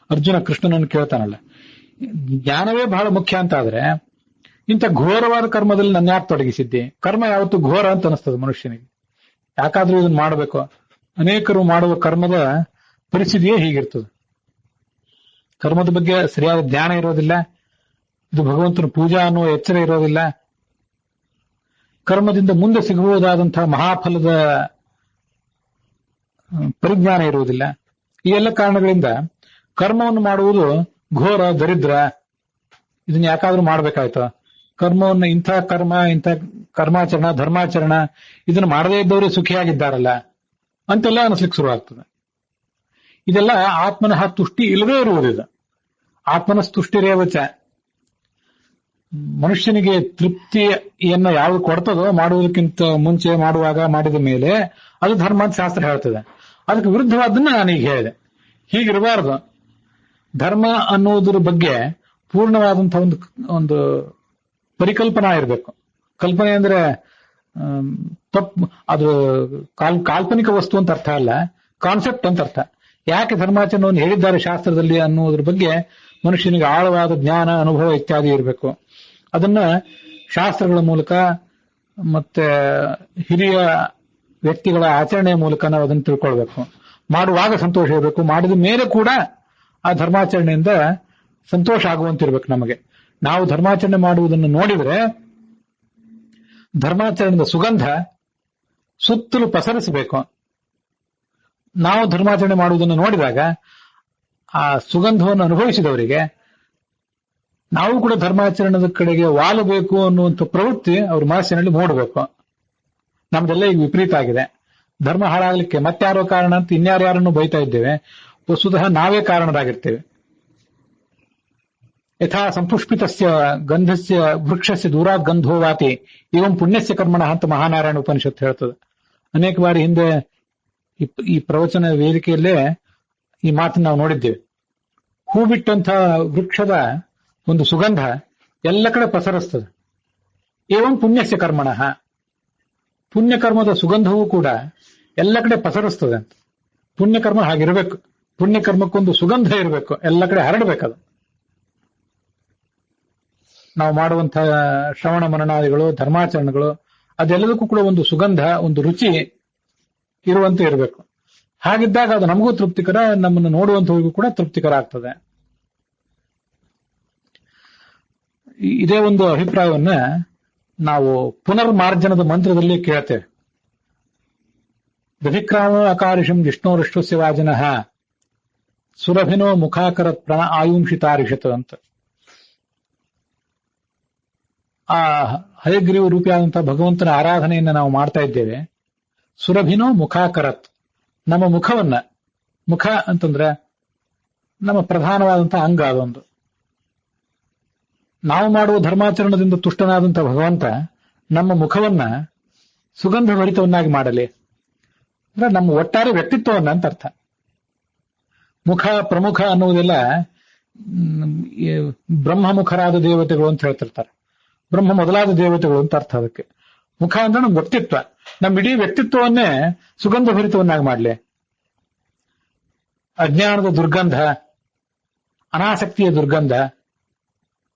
ಅರ್ಜುನ ಕೃಷ್ಣನನ್ನು ಕೇಳ್ತಾನಲ್ಲ. ಜ್ಞಾನವೇ ಬಹಳ ಮುಖ್ಯ ಅಂತ ಆದ್ರೆ ಇಂಥ ಘೋರವಾದ ಕರ್ಮದಲ್ಲಿ ನನ್ನ ಯಾಕೆ ತೊಡಗಿಸಿದ್ದೆ? ಕರ್ಮ ಯಾವತ್ತು ಘೋರ ಅಂತ ಅನಿಸ್ತದೆ ಮನುಷ್ಯನಿಗೆ. ಯಾಕಾದ್ರೂ ಇದನ್ನ ಮಾಡಬೇಕು? ಅನೇಕರು ಮಾಡುವ ಕರ್ಮದ ಪರಿಸ್ಥಿತಿಯೇ ಹೀಗಿರ್ತದೆ. ಕರ್ಮದ ಬಗ್ಗೆ ಸರಿಯಾದ ಜ್ಞಾನ ಇರೋದಿಲ್ಲ, ಇದು ಭಗವಂತನ ಪೂಜಾ ಅನ್ನುವ ಎಚ್ಚರ ಇರೋದಿಲ್ಲ, ಕರ್ಮದಿಂದ ಮುಂದೆ ಸಿಗಬಹುದಾದಂತಹ ಮಹಾಫಲದ ಪರಿಜ್ಞಾನ ಇರುವುದಿಲ್ಲ. ಈ ಎಲ್ಲ ಕಾರಣಗಳಿಂದ ಕರ್ಮವನ್ನು ಮಾಡುವುದು ಘೋರ, ದರಿದ್ರ. ಇದನ್ನ ಯಾಕಾದ್ರೂ ಮಾಡ್ಬೇಕಾಯ್ತು? ಕರ್ಮವನ್ನು, ಇಂಥ ಕರ್ಮಾಚರಣ, ಧರ್ಮಾಚರಣ ಇದನ್ನು ಮಾಡದೇ ಇದ್ದವರು ಸುಖಿಯಾಗಿದ್ದಾರಲ್ಲ ಅಂತೆಲ್ಲ ಅನಿಸ್ಲಿಕ್ಕೆ ಶುರುವಾಗ್ತದೆ. ಇದೆಲ್ಲ ಆತ್ಮನಃ ತುಷ್ಟಿ ಇಲ್ಲದೇ ಇರುವುದಿದೆ. ಆತ್ಮನ ತುಷ್ಟಿರೇವಚ. ಮನುಷ್ಯನಿಗೆ ತೃಪ್ತಿಯನ್ನ ಯಾವುದು ಕೊಡ್ತದೋ ಮಾಡುವುದಕ್ಕಿಂತ ಮುಂಚೆ, ಮಾಡುವಾಗ, ಮಾಡಿದ ಮೇಲೆ ಅದು ಧರ್ಮ ಅಂತ ಶಾಸ್ತ್ರ ಹೇಳ್ತದೆ. ಅದಕ್ಕೆ ವಿರುದ್ಧವಾದನ್ನ ನಾನೀಗ ಹೇಳಿದೆ. ಹೀಗಿರಬಾರದು. ಧರ್ಮ ಅನ್ನೋದ್ರ ಬಗ್ಗೆ ಪೂರ್ಣವಾದಂತಹ ಒಂದು ಪರಿಕಲ್ಪನಾ ಇರಬೇಕು. ಕಲ್ಪನೆ ಅಂದ್ರೆ ಅದು ಕಾಲ್ಪನಿಕ ವಸ್ತು ಅಂತ ಅರ್ಥ ಅಲ್ಲ, ಕಾನ್ಸೆಪ್ಟ್ ಅಂತ ಅರ್ಥ. ಯಾಕೆ ಧರ್ಮಾಚರಣೆಯನ್ನು ಹೇಳಿದ್ದಾರೆ ಶಾಸ್ತ್ರದಲ್ಲಿ ಅನ್ನುವುದ್ರ ಬಗ್ಗೆ ಮನುಷ್ಯನಿಗೆ ಆಳವಾದ ಜ್ಞಾನ, ಅನುಭವ ಇತ್ಯಾದಿ ಇರಬೇಕು. ಅದನ್ನ ಶಾಸ್ತ್ರಗಳ ಮೂಲಕ ಮತ್ತೆ ಹಿರಿಯ ವ್ಯಕ್ತಿಗಳ ಆಚರಣೆಯ ಮೂಲಕ ನಾವು ಅದನ್ನು ತಿಳ್ಕೊಳ್ಬೇಕು. ಮಾಡುವಾಗ ಸಂತೋಷ ಇರಬೇಕು, ಮಾಡಿದ ಮೇಲೆ ಕೂಡ ಆ ಧರ್ಮಾಚರಣೆಯಿಂದ ಸಂತೋಷ ಆಗುವಂತಿರ್ಬೇಕು ನಮಗೆ. ನಾವು ಧರ್ಮಾಚರಣೆ ಮಾಡುವುದನ್ನು ನೋಡಿದ್ರೆ ಧರ್ಮಾಚರಣೆಯ ಸುಗಂಧ ಸುತ್ತಲೂ ಪಸರಿಸಬೇಕು. ನಾವು ಧರ್ಮಾಚರಣೆ ಮಾಡುವುದನ್ನು ನೋಡಿದಾಗ ಆ ಸುಗಂಧವನ್ನು ಅನುಭವಿಸಿದವರಿಗೆ ನಾವು ಕೂಡ ಧರ್ಮಾಚರಣೆದ ಕಡೆಗೆ ವಾಲಬೇಕು ಅನ್ನುವಂಥ ಪ್ರವೃತ್ತಿ ಅವ್ರ ಮನಸ್ಸಿನಲ್ಲಿ ಮೂಡಬೇಕು. ನಮ್ದೆಲ್ಲ ಈಗ ವಿಪರೀತ ಆಗಿದೆ. ಧರ್ಮ ಹಾಳಾಗ್ಲಿಕ್ಕೆ ಮತ್ತಾರೋ ಕಾರಣ ಅಂತ ಇನ್ಯಾರ್ಯಾರನ್ನು ಬೈತಾ ಇದ್ದೇವೆ. ವಸ್ತುತಃ ನಾವೇ ಕಾರಣರಾಗಿರ್ತೇವೆ. ಯಥಾ ಸಂಪುಷ್ಪಿತಸ್ಯ ಗಂಧಸ್ಯ ವೃಕ್ಷಸ್ಯ ದೂರಾತ್ ಗಂಧೋ ವಾತಿ ಇವಂ ಪುಣ್ಯಸ್ಯ ಕರ್ಮಣ ಅಂತ ಮಹಾನಾರಾಯಣ ಉಪನಿಷತ್ತು ಹೇಳ್ತದೆ. ಅನೇಕ ಬಾರಿ ಹಿಂದೆ ಈ ಪ್ರವಚನ ವೇದಿಕೆಯಲ್ಲೇ ಈ ಮಾತನ್ನು ನಾವು ನೋಡಿದ್ದೇವೆ. ಹೂ ಬಿಟ್ಟಂತ ವೃಕ್ಷದ ಒಂದು ಸುಗಂಧ ಎಲ್ಲ ಕಡೆ ಪಸರಿಸ್ತದೆ. ಏವಂ ಪುಣ್ಯಸ್ಯ ಕರ್ಮಣ, ಪುಣ್ಯಕರ್ಮದ ಸುಗಂಧವೂ ಕೂಡ ಎಲ್ಲ ಕಡೆ ಪಸರಿಸ್ತದೆ ಅಂತ. ಪುಣ್ಯಕರ್ಮ ಹಾಗಿರಬೇಕು. ಪುಣ್ಯಕರ್ಮಕ್ಕೊಂದು ಸುಗಂಧ ಇರಬೇಕು, ಎಲ್ಲ ಕಡೆ ಹರಡಬೇಕದು. ನಾವು ಮಾಡುವಂತಹ ಶ್ರವಣ ಮನನಾದಿಗಳು, ಧರ್ಮಾಚರಣೆಗಳು ಅದೆಲ್ಲದಕ್ಕೂ ಕೂಡ ಒಂದು ಸುಗಂಧ, ಒಂದು ರುಚಿ ಇರುವಂತೆ ಇರಬೇಕು. ಹಾಗಿದ್ದಾಗ ಅದು ನಮಗೂ ತೃಪ್ತಿಕರ, ನಮ್ಮನ್ನು ನೋಡುವಂತವರಿಗೂ ಕೂಡ ತೃಪ್ತಿಕರ ಆಗ್ತದೆ. ಇದೇ ಒಂದು ಅಭಿಪ್ರಾಯವನ್ನ ನಾವು ಪುನರ್ಮಾರ್ಜನದ ಮಂತ್ರದಲ್ಲಿ ಕೇಳ್ತೇವೆ. ದಧಿಕ್ರಾಮ ಅಕಾರಿಷಂ ವಿಷ್ಣೋರಿಷ್ಟಸ್ಯ ವಾಜನಃ ಸುರಭಿನೋ ಮುಖಾಕರತ್ ಪ್ರಣ ಆಯುಂಷಿತಾರಿಷತ್ ಅಂತ. ಆ ಹಯಗ್ರೀವ ರೂಪಿಯಾದಂತಹ ಭಗವಂತನ ಆರಾಧನೆಯನ್ನ ನಾವು ಮಾಡ್ತಾ ಇದ್ದೇವೆ. ಸುರಭಿನೋ ಮುಖಾಕರತ್, ನಮ್ಮ ಮುಖವನ್ನ, ಮುಖ ಅಂತಂದ್ರೆ ನಮ್ಮ ಪ್ರಧಾನವಾದಂತಹ ಅಂಗ. ಅದೊಂದು ನಾವು ಮಾಡುವ ಧರ್ಮಾಚರಣದಿಂದ ತುಷ್ಟನಾದಂತಹ ಭಗವಂತ ನಮ್ಮ ಮುಖವನ್ನ ಸುಗಂಧ ಭರಿತವನ್ನಾಗಿ ಮಾಡಲಿ ಅಂದ್ರೆ ನಮ್ಮ ಒಟ್ಟಾರೆ ವ್ಯಕ್ತಿತ್ವವನ್ನ ಅಂತ ಅರ್ಥ. ಮುಖ ಪ್ರಮುಖ ಅನ್ನುವುದೆಲ್ಲ ಈ ಬ್ರಹ್ಮಮುಖರಾದ ದೇವತೆಗಳು ಅಂತ ಹೇಳ್ತಿರ್ತಾರೆ. ಬ್ರಹ್ಮ ಮೊದಲಾದ ದೇವತೆಗಳು ಅಂತ ಅರ್ಥ ಅದಕ್ಕೆ. ಮುಖ ಅಂದ್ರೆ ನಮ್ಮ ವ್ಯಕ್ತಿತ್ವ, ನಮ್ಮ ಇಡೀ ವ್ಯಕ್ತಿತ್ವವನ್ನೇ ಸುಗಂಧ ಭರಿತವನ್ನಾಗಿ ಮಾಡ್ಲಿ. ಅಜ್ಞಾನದ ದುರ್ಗಂಧ, ಅನಾಸಕ್ತಿಯ ದುರ್ಗಂಧ,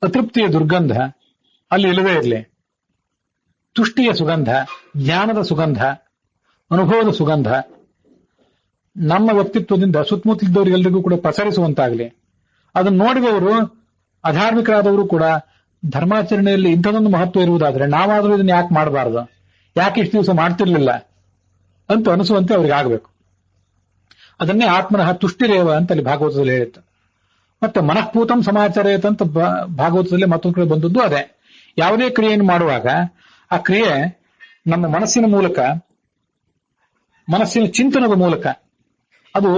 ಅತೃಪ್ತಿಯ ದುರ್ಗಂಧ ಅಲ್ಲಿ ಇಲ್ಲವೇ ಇರಲಿ. ತುಷ್ಟಿಯ ಸುಗಂಧ, ಜ್ಞಾನದ ಸುಗಂಧ, ಅನುಭವದ ಸುಗಂಧ ನಮ್ಮ ವ್ಯಕ್ತಿತ್ವದಿಂದ ಸುತ್ತಮುತ್ತಲಿದ್ದವರಿಗೆಲ್ಲರಿಗೂ ಕೂಡ ಪ್ರಸರಿಸುವಂತಾಗಲಿ. ಅದನ್ನು ನೋಡಿದವರು, ಅಧಾರ್ಮಿಕರಾದವರು ಕೂಡ ಧರ್ಮಾಚರಣೆಯಲ್ಲಿ ಇಂಥದೊಂದು ಮಹತ್ವ ಇರುವುದಾದ್ರೆ ನಾವಾದರೂ ಇದನ್ನ ಯಾಕೆ ಮಾಡಬಾರ್ದು, ಯಾಕೆ ಇಷ್ಟು ದಿವಸ ಮಾಡ್ತಿರ್ಲಿಲ್ಲ ಅಂತ ಅನಿಸುವಂತೆ ಅವ್ರಿಗೆ ಆಗಬೇಕು. ಅದನ್ನೇ ಆತ್ಮನಃ ತುಷ್ಟಿರೇವ ಅಂತ ಅಲ್ಲಿ ಭಾಗವತದಲ್ಲಿ ಹೇಳಿತ್ತು. ಮತ್ತೆ ಮನಃಪೂತಂ ಸಮಾಚಾರೇತ ಅಂತ ಭಾಗವತದಲ್ಲಿ ಮತ್ತೊಂದು ಕಡೆ ಬಂದದ್ದು ಅದೇ. ಯಾವುದೇ ಕ್ರಿಯೆಯನ್ನು ಮಾಡುವಾಗ ಆ ಕ್ರಿಯೆ ನಮ್ಮ ಮನಸ್ಸಿನ ಮೂಲಕ, ಮನಸ್ಸಿನ ಚಿಂತನದ ಮೂಲಕ ಅದು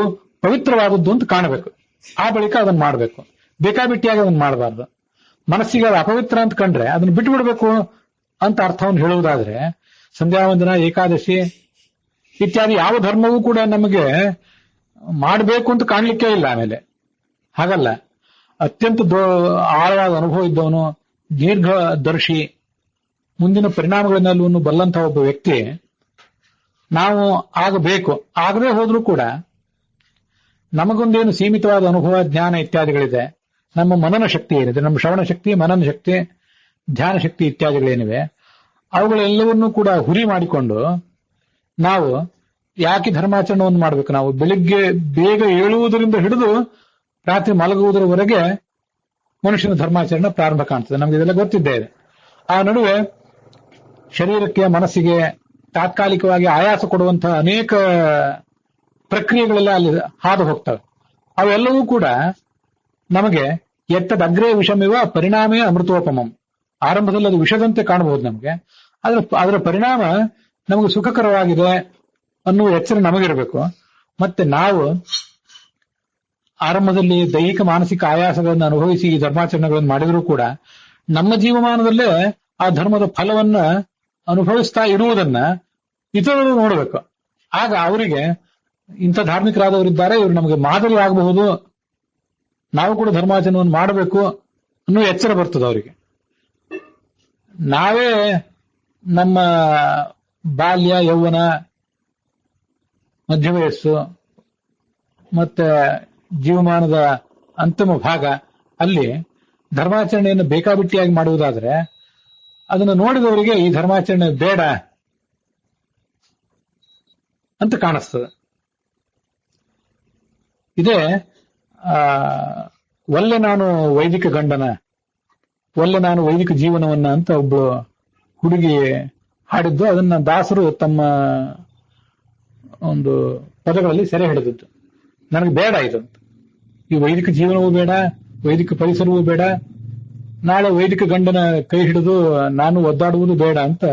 ಪವಿತ್ರವಾದದ್ದು ಅಂತ ಕಾಣಬೇಕು. ಆ ಬಳಿಕ ಅದನ್ನು ಮಾಡಬೇಕು. ಬೇಕಾಬಿಟ್ಟಿಯಾಗಿ ಅದನ್ನು ಮಾಡಬಾರ್ದು. ಮನಸ್ಸಿಗೆ ಅದು ಅಪವಿತ್ರ ಅಂತ ಕಂಡ್ರೆ ಅದನ್ನು ಬಿಟ್ಟು ಬಿಡಬೇಕು ಅಂತ ಅರ್ಥವನ್ನು ಹೇಳುವುದಾದ್ರೆ ಸಂಧ್ಯಾವಂದನ, ಏಕಾದಶಿ ಇತ್ಯಾದಿ ಯಾವ ಧರ್ಮವೂ ಕೂಡ ನಮಗೆ ಮಾಡಬೇಕು ಅಂತ ಕಾಣ್ಲಿಕ್ಕೆ ಇಲ್ಲ. ಆಮೇಲೆ ಹಾಗಲ್ಲ, ಅತ್ಯಂತ ಆಳವಾದ ಅನುಭವ ಇದ್ದವನು, ದೀರ್ಘದರ್ಶಿ, ಮುಂದಿನ ಪರಿಣಾಮಗಳನ್ನೆಲ್ಲವನ್ನು ಬಲ್ಲಂತಹ ಒಬ್ಬ ವ್ಯಕ್ತಿ ನಾವು ಆಗಬೇಕು. ಆಗದೆ ಹೋದ್ರೂ ಕೂಡ ನಮಗೊಂದೇನು ಸೀಮಿತವಾದ ಅನುಭವ, ಜ್ಞಾನ ಇತ್ಯಾದಿಗಳಿದೆ. ನಮ್ಮ ಮನನ ಶಕ್ತಿ ಏನಿದೆ, ನಮ್ಮ ಶ್ರವಣ ಶಕ್ತಿ, ಮನನ ಶಕ್ತಿ, ಧ್ಯಾನ ಶಕ್ತಿ ಇತ್ಯಾದಿಗಳೇನಿವೆ, ಅವುಗಳೆಲ್ಲವನ್ನೂ ಕೂಡ ಹುರಿ ಮಾಡಿಕೊಂಡು ನಾವು ಯಾಕೆ ಧರ್ಮಾಚರಣೆಯನ್ನು ಮಾಡಬೇಕು? ನಾವು ಬೆಳಿಗ್ಗೆ ಬೇಗ ಏಳುವುದರಿಂದ ಹಿಡಿದು ರಾತ್ರಿ ಮಲಗುವುದರವರೆಗೆ ಮನುಷ್ಯನ ಧರ್ಮಾಚರಣೆ ಪ್ರಾರಂಭ ಕಾಣ್ತದೆ. ನಮ್ಗೆ ಇದೆಲ್ಲ ಗೊತ್ತಿದ್ದೇ ಇದೆ. ಆ ನಡುವೆ ಶರೀರಕ್ಕೆ, ಮನಸ್ಸಿಗೆ ತಾತ್ಕಾಲಿಕವಾಗಿ ಆಯಾಸ ಕೊಡುವಂತಹ ಅನೇಕ ಪ್ರಕ್ರಿಯೆಗಳೆಲ್ಲ ಅಲ್ಲಿ ಹಾದು ಹೋಗ್ತವೆ. ಅವೆಲ್ಲವೂ ಕೂಡ ನಮಗೆ ಎತ್ತದಗ್ರೇ ವಿಷಮಿವ ಪರಿಣಾಮೇ ಅಮೃತೋಪಮಂ. ಆರಂಭದಲ್ಲಿ ಅದು ವಿಷದಂತೆ ಕಾಣಬಹುದು ನಮಗೆ, ಅದರ ಪರಿಣಾಮ ನಮಗೆ ಸುಖಕರವಾಗಿದೆ ಅನ್ನುವ ಎಚ್ಚರ ನಮಗಿರಬೇಕು. ಮತ್ತೆ ನಾವು ಆರಂಭದಲ್ಲಿ ದೈಹಿಕ ಮಾನಸಿಕ ಆಯಾಸಗಳನ್ನು ಅನುಭವಿಸಿ ಈ ಧರ್ಮಾಚರಣೆಗಳನ್ನು ಮಾಡಿದರೂ ಕೂಡ ನಮ್ಮ ಜೀವಮಾನದಲ್ಲೇ ಆ ಧರ್ಮದ ಫಲವನ್ನ ಅನುಭವಿಸ್ತಾ ಇರುವುದನ್ನ ಇತರರು ನೋಡಬೇಕು. ಆಗ ಅವರಿಗೆ ಇಂಥ ಧಾರ್ಮಿಕರಾದವರಿದ್ದಾರೆ, ಇವರು ನಮಗೆ ಮಾದರಿ ಆಗಬಹುದು, ನಾವು ಕೂಡ ಧರ್ಮಾಚರಣೆಯನ್ನು ಮಾಡಬೇಕು ಅನ್ನೋ ಎಚ್ಚರ ಬರ್ತದೆ ಅವರಿಗೆ. ನಾವೇ ನಮ್ಮ ಬಾಲ್ಯ, ಯೌವನ, ಮಧ್ಯ ವಯಸ್ಸು ಮತ್ತೆ ಜೀವಮಾನದ ಅಂತಿಮ ಭಾಗ ಅಲ್ಲಿ ಧರ್ಮಾಚರಣೆಯನ್ನು ಬೇಕಾಬಿಟ್ಟಿಯಾಗಿ ಮಾಡುವುದಾದ್ರೆ ಅದನ್ನು ನೋಡಿದವರಿಗೆ ಈ ಧರ್ಮಾಚರಣೆ ಬೇಡ ಅಂತ ಕಾಣಿಸ್ತದೆ. ಇದೇ ಒಲ್ಲೆ ನಾನು ವೈದಿಕ ಗಂಡನ, ಒಲ್ಲೆ ನಾನು ವೈದಿಕ ಜೀವನವನ್ನ ಅಂತ ಒಬ್ಳು ಹುಡುಗಿ ಹಾಡಿದ್ದು. ಅದನ್ನ ದಾಸರು ತಮ್ಮ ಒಂದು ಪದಗಳಲ್ಲಿ ಸೆರೆ ಹಿಡಿದದ್ದು. ನನಗೆ ಬೇಡ ಇದು, ಈ ವೈದಿಕ ಜೀವನವೂ ಬೇಡ, ವೈದಿಕ ಪರಿಸರವೂ ಬೇಡ, ನಾಳೆ ವೈದಿಕ ಗಂಡನ ಕೈ ಹಿಡಿದು ನಾನು ಒದ್ದಾಡುವುದು ಬೇಡ ಅಂತ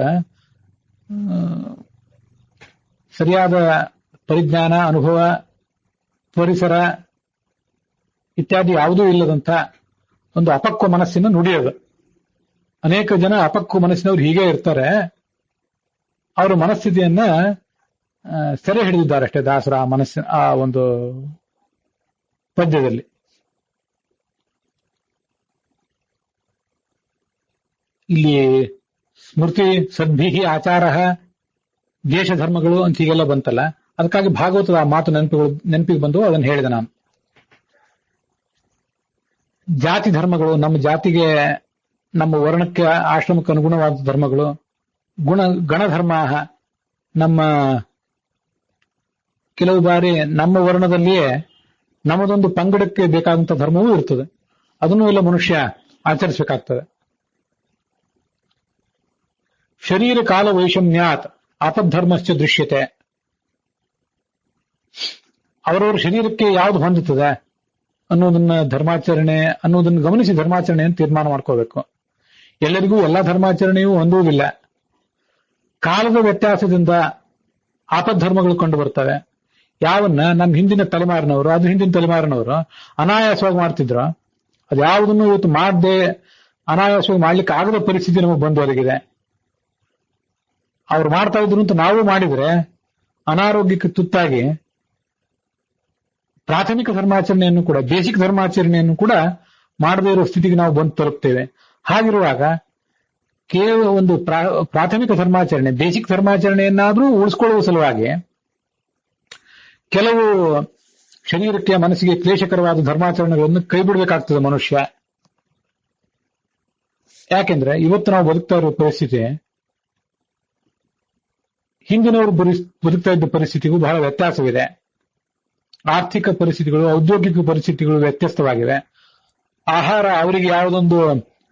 ಸರಿಯಾದ ಪರಿಜ್ಞಾನ, ಅನುಭವ, ಪರಿಸರ ಇತ್ಯಾದಿ ಯಾವುದೂ ಇಲ್ಲದಂತ ಒಂದು ಅಪಕ್ವ ಮನಸ್ಸಿನ ನುಡಿಯೋದು. ಅನೇಕ ಜನ ಅಪಕ್ವ ಮನಸ್ಸಿನವ್ರು ಹೀಗೆ ಇರ್ತಾರೆ. ಅವರ ಮನಸ್ಥಿತಿಯನ್ನ ಸೆರೆ ಹಿಡಿದಿದ್ದಾರೆ ಅಷ್ಟೇ ದಾಸರ ಆ ಮನಸ್ಸಿನ ಆ ಒಂದು ಪದ್ಯದಲ್ಲಿ. ಇಲ್ಲಿ ಸ್ಮೃತಿ ಸದ್ಭಿಹಿ ಆಚಾರ, ದೇಶ ಧರ್ಮಗಳು ಅಂತ ಹೀಗೆಲ್ಲ ಬಂತಲ್ಲ, ಅದಕ್ಕಾಗಿ ಭಾಗವತದ ಆ ಮಾತು ನೆನಪಿಗೆ ಬಂದು ಅದನ್ನು ಹೇಳಿದೆ ನಾನು. ಜಾತಿ ಧರ್ಮಗಳು, ನಮ್ಮ ಜಾತಿಗೆ, ನಮ್ಮ ವರ್ಣಕ್ಕೆ, ಆಶ್ರಮಕ್ಕೆ ಅನುಗುಣವಾದ ಧರ್ಮಗಳು, ಗಣಧರ್ಮ, ನಮ್ಮ ಕೆಲವು ಬಾರಿ ನಮ್ಮ ವರ್ಣದಲ್ಲಿಯೇ ನಮ್ಮದೊಂದು ಪಂಗಡಕ್ಕೆ ಬೇಕಾದಂತ ಧರ್ಮವೂ ಇರ್ತದೆ. ಅದನ್ನು ಎಲ್ಲ ಮನುಷ್ಯ ಆಚರಿಸಬೇಕಾಗ್ತದೆ. ಶರೀರ ಕಾಲ ವೈಷಮ್ಯಾತ್ ಆಪದ್ಧರ್ಮಶ್ಚ ದೃಶ್ಯತೆ. ಅವರವರ ಶರೀರಕ್ಕೆ ಯಾವ್ದು ಹೊಂದುತ್ತದೆ ಅನ್ನೋದನ್ನ ಧರ್ಮಾಚರಣೆ ಅನ್ನೋದನ್ನ ಗಮನಿಸಿ ಧರ್ಮಾಚರಣೆಯನ್ನು ತೀರ್ಮಾನ ಮಾಡ್ಕೋಬೇಕು. ಎಲ್ಲರಿಗೂ ಎಲ್ಲಾ ಧರ್ಮಾಚರಣೆಯೂ ಹೊಂದುವುದಿಲ್ಲ. ಕಾಲದ ವ್ಯತ್ಯಾಸದಿಂದ ಆಪದ್ಧರ್ಮಗಳು ಕಂಡು ಬರ್ತವೆ. ಯಾವನ್ನ ನಮ್ಮ ಹಿಂದಿನ ತಲೆಮಾರಿನವರು, ಅದು ಹಿಂದಿನ ತಲೆಮಾರಿನವರು ಅನಾಯಾಸವಾಗಿ ಮಾಡ್ತಿದ್ರು, ಅದು ಯಾವುದನ್ನು ಇವತ್ತು ಮಾಡದೆ ಅನಾಯಾಸವಾಗಿ ಮಾಡ್ಲಿಕ್ಕೆ ಆಗದ ಪರಿಸ್ಥಿತಿ ನಮಗೆ ಬಂದು ಒದಗಿದೆ. ಅವ್ರು ಮಾಡ್ತಾ ಇದ್ರು ಅಂತ ನಾವು ಮಾಡಿದ್ರೆ ಅನಾರೋಗ್ಯಕ್ಕೆ ತುತ್ತಾಗಿ ಪ್ರಾಥಮಿಕ ಧರ್ಮಾಚರಣೆಯನ್ನು ಕೂಡ, ಬೇಸಿಕ್ ಧರ್ಮಾಚರಣೆಯನ್ನು ಕೂಡ ಮಾಡದೇ ಇರೋ ಸ್ಥಿತಿಗೆ ನಾವು ಬಂದು ತಲುಪ್ತೇವೆ. ಹಾಗಿರುವಾಗ ಕೇವಲ ಒಂದು ಪ್ರಾಥಮಿಕ ಧರ್ಮಾಚರಣೆ, ಬೇಸಿಕ್ ಧರ್ಮಾಚರಣೆಯನ್ನಾದ್ರೂ ಉಳಿಸ್ಕೊಳ್ಳುವ ಸಲುವಾಗಿ ಕೆಲವು ಶರೀರಕ್ಕೆ ಮನಸ್ಸಿಗೆ ಕ್ಲೇಶಕರವಾದ ಧರ್ಮಾಚರಣೆಗಳನ್ನು ಕೈ ಬಿಡಬೇಕಾಗ್ತದೆ ಮನುಷ್ಯ. ಯಾಕೆಂದ್ರೆ ಇವತ್ತು ನಾವು ಬದುಕ್ತಾ ಇರುವ ಪರಿಸ್ಥಿತಿ ಹಿಂದಿನವರು ಬದುಕ್ತಾ ಇದ್ದ ಪರಿಸ್ಥಿತಿಗೂ ಬಹಳ ವ್ಯತ್ಯಾಸವಿದೆ. ಆರ್ಥಿಕ ಪರಿಸ್ಥಿತಿಗಳು, ಔದ್ಯೋಗಿಕ ಪರಿಸ್ಥಿತಿಗಳು ವ್ಯತ್ಯಸ್ತವಾಗಿವೆ. ಆಹಾರ, ಅವರಿಗೆ ಯಾವುದೊಂದು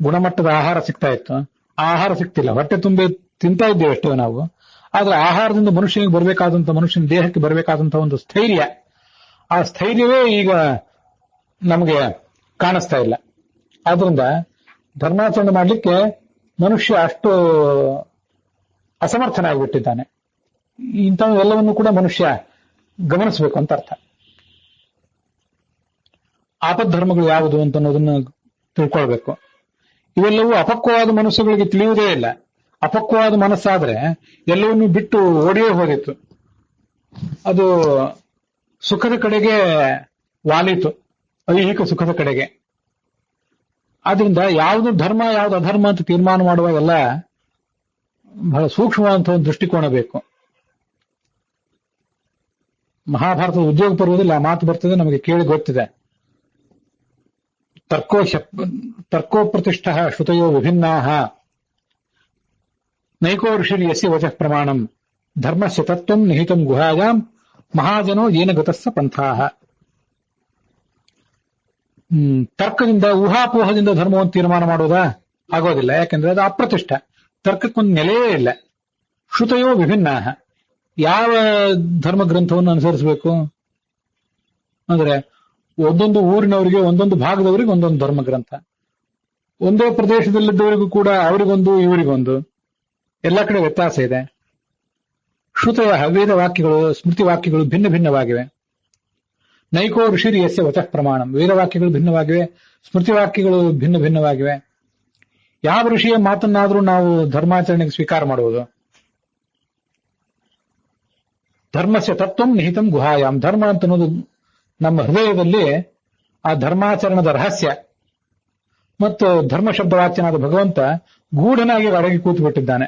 ಗುಣಮಟ್ಟದ ಆಹಾರ ಸಿಗ್ತಾ ಇತ್ತು, ಆ ಆಹಾರ ಸಿಗ್ತಿಲ್ಲ. ಹೊಟ್ಟೆ ತುಂಬಿ ತಿಂತಾ ಇದ್ದೇವೆ ಅಷ್ಟೇ ನಾವು. ಆದ್ರೆ ಆಹಾರದಿಂದ ಮನುಷ್ಯನ ದೇಹಕ್ಕೆ ಬರಬೇಕಾದಂತಹ ಒಂದು ಸ್ಥೈರ್ಯ, ಆ ಸ್ಥೈರ್ಯವೇ ಈಗ ನಮಗೆ ಕಾಣಿಸ್ತಾ ಇಲ್ಲ. ಆದ್ರಿಂದ ಧರ್ಮಾಚರಣೆ ಮಾಡಲಿಕ್ಕೆ ಮನುಷ್ಯ ಅಷ್ಟು ಅಸಮರ್ಥನಾಗಿಬಿಟ್ಟಿದ್ದಾನೆ. ಇಂಥವೆಲ್ಲವನ್ನು ಕೂಡ ಮನುಷ್ಯ ಗಮನಿಸಬೇಕು ಅಂತ ಅರ್ಥ. ಆಪದ್ಧರ್ಮಗಳು ಯಾವುದು ಅಂತ ಅನ್ನೋದನ್ನು ತಿಳ್ಕೊಳ್ಬೇಕು. ಇವೆಲ್ಲವೂ ಅಪಕ್ವವಾದ ಮನಸ್ಸುಗಳಿಗೆ ತಿಳಿಯುವುದೇ ಇಲ್ಲ. ಅಪಕ್ವವಾದ ಮನಸ್ಸಾದ್ರೆ ಎಲ್ಲವನ್ನೂ ಬಿಟ್ಟು ಓಡಿಯೇ ಹೋಗಿತ್ತು, ಅದು ಸುಖದ ಕಡೆಗೆ ವಾಲಿತು, ಐಹಿಕ ಸುಖದ ಕಡೆಗೆ. ಆದ್ರಿಂದ ಯಾವುದು ಧರ್ಮ ಯಾವುದು ಅಧರ್ಮ ಅಂತ ತೀರ್ಮಾನ ಮಾಡುವಾಗೆಲ್ಲ ಬಹಳ ಸೂಕ್ಷ್ಮವಾದಂತಹ ಒಂದು ದೃಷ್ಟಿಕೋನ ಬೇಕು. ಮಹಾಭಾರತದ ಉದ್ಯೋಗ ಪರ್ವದಲ್ಲಿ ಆ ಮಾತು ಬರ್ತದೆ, ನಮಗೆ ಕೇಳಿ ಗೊತ್ತಿದೆ. ತರ್ಕೋ ಪ್ರತಿಷ್ಠ ಶ್ರುತಯೋ ವಿಭಿನ್ನಾ ನೈಕೋ ಋಷಿರ್ಯಸ್ಯ ವಚಃ ಪ್ರಮಾಣಂ ಧರ್ಮಸ್ಯ ತತ್ವಂ ನಿಹಿತಂ ಗುಹಾಯಾಂ ಮಹಾಜನೋ ಯೇನ ಗತಸ್ಸ ಪಂಥಾಃ. ತರ್ಕದಿಂದ, ಊಹಾಪೋಹದಿಂದ ಧರ್ಮವನ್ನು ತೀರ್ಮಾನ ಮಾಡೋದಾ? ಆಗೋದಿಲ್ಲ. ಯಾಕೆಂದ್ರೆ ಅದು ಅಪ್ರತಿಷ್ಠ, ತರ್ಕಕ್ಕೊಂದು ನೆಲೆಯೇ ಇಲ್ಲ. ಶ್ರುತಯೋ ವಿಭಿನ್ನ, ಯಾವ ಧರ್ಮ ಗ್ರಂಥವನ್ನು ಅನುಸರಿಸಬೇಕು ಅಂದ್ರೆ ಒಂದೊಂದು ಊರಿನವರಿಗೆ, ಒಂದೊಂದು ಭಾಗದವರಿಗೆ ಒಂದೊಂದು ಧರ್ಮ ಗ್ರಂಥ, ಒಂದೇ ಪ್ರದೇಶದಲ್ಲಿದ್ದವರಿಗೂ ಕೂಡ ಅವರಿಗೊಂದು ಇವರಿಗೊಂದು, ಎಲ್ಲ ಕಡೆ ವ್ಯತ್ಯಾಸ ಇದೆ. ಶ್ರುತಯ ವೇದ ವಾಕ್ಯಗಳು, ಸ್ಮೃತಿ ವಾಕ್ಯಗಳು ಭಿನ್ನ ಭಿನ್ನವಾಗಿವೆ. ನೈಕೋ ಋಷಿರ್ ಯಸ್ಯ ವಚಃ ಪ್ರಮಾಣಂ, ವೇದವಾಕ್ಯಗಳು ಭಿನ್ನವಾಗಿವೆ, ಸ್ಮೃತಿ ವಾಕ್ಯಗಳು ಭಿನ್ನ ಭಿನ್ನವಾಗಿವೆ. ಯಾವ ಋಷಿಯ ಮಾತನ್ನಾದ್ರೂ ನಾವು ಧರ್ಮಾಚರಣೆಗೆ ಸ್ವೀಕಾರ ಮಾಡುವುದು? ಧರ್ಮಸ್ಯ ತತ್ವಂ ನಿಹಿತಂ ಗುಹಾಯಾಂ, ಧರ್ಮ ಅಂತ ಅನ್ನೋದು ನಮ್ಮ ಹೃದಯದಲ್ಲಿ ಆ ಧರ್ಮಾಚರಣದ ರಹಸ್ಯ ಮತ್ತು ಧರ್ಮ ಶಬ್ದವಾಚ್ಯನಾದ ಭಗವಂತ ಗೂಢನಾಗಿ ಅಡಗಿ ಕೂತು ಬಿಟ್ಟಿದ್ದಾನೆ.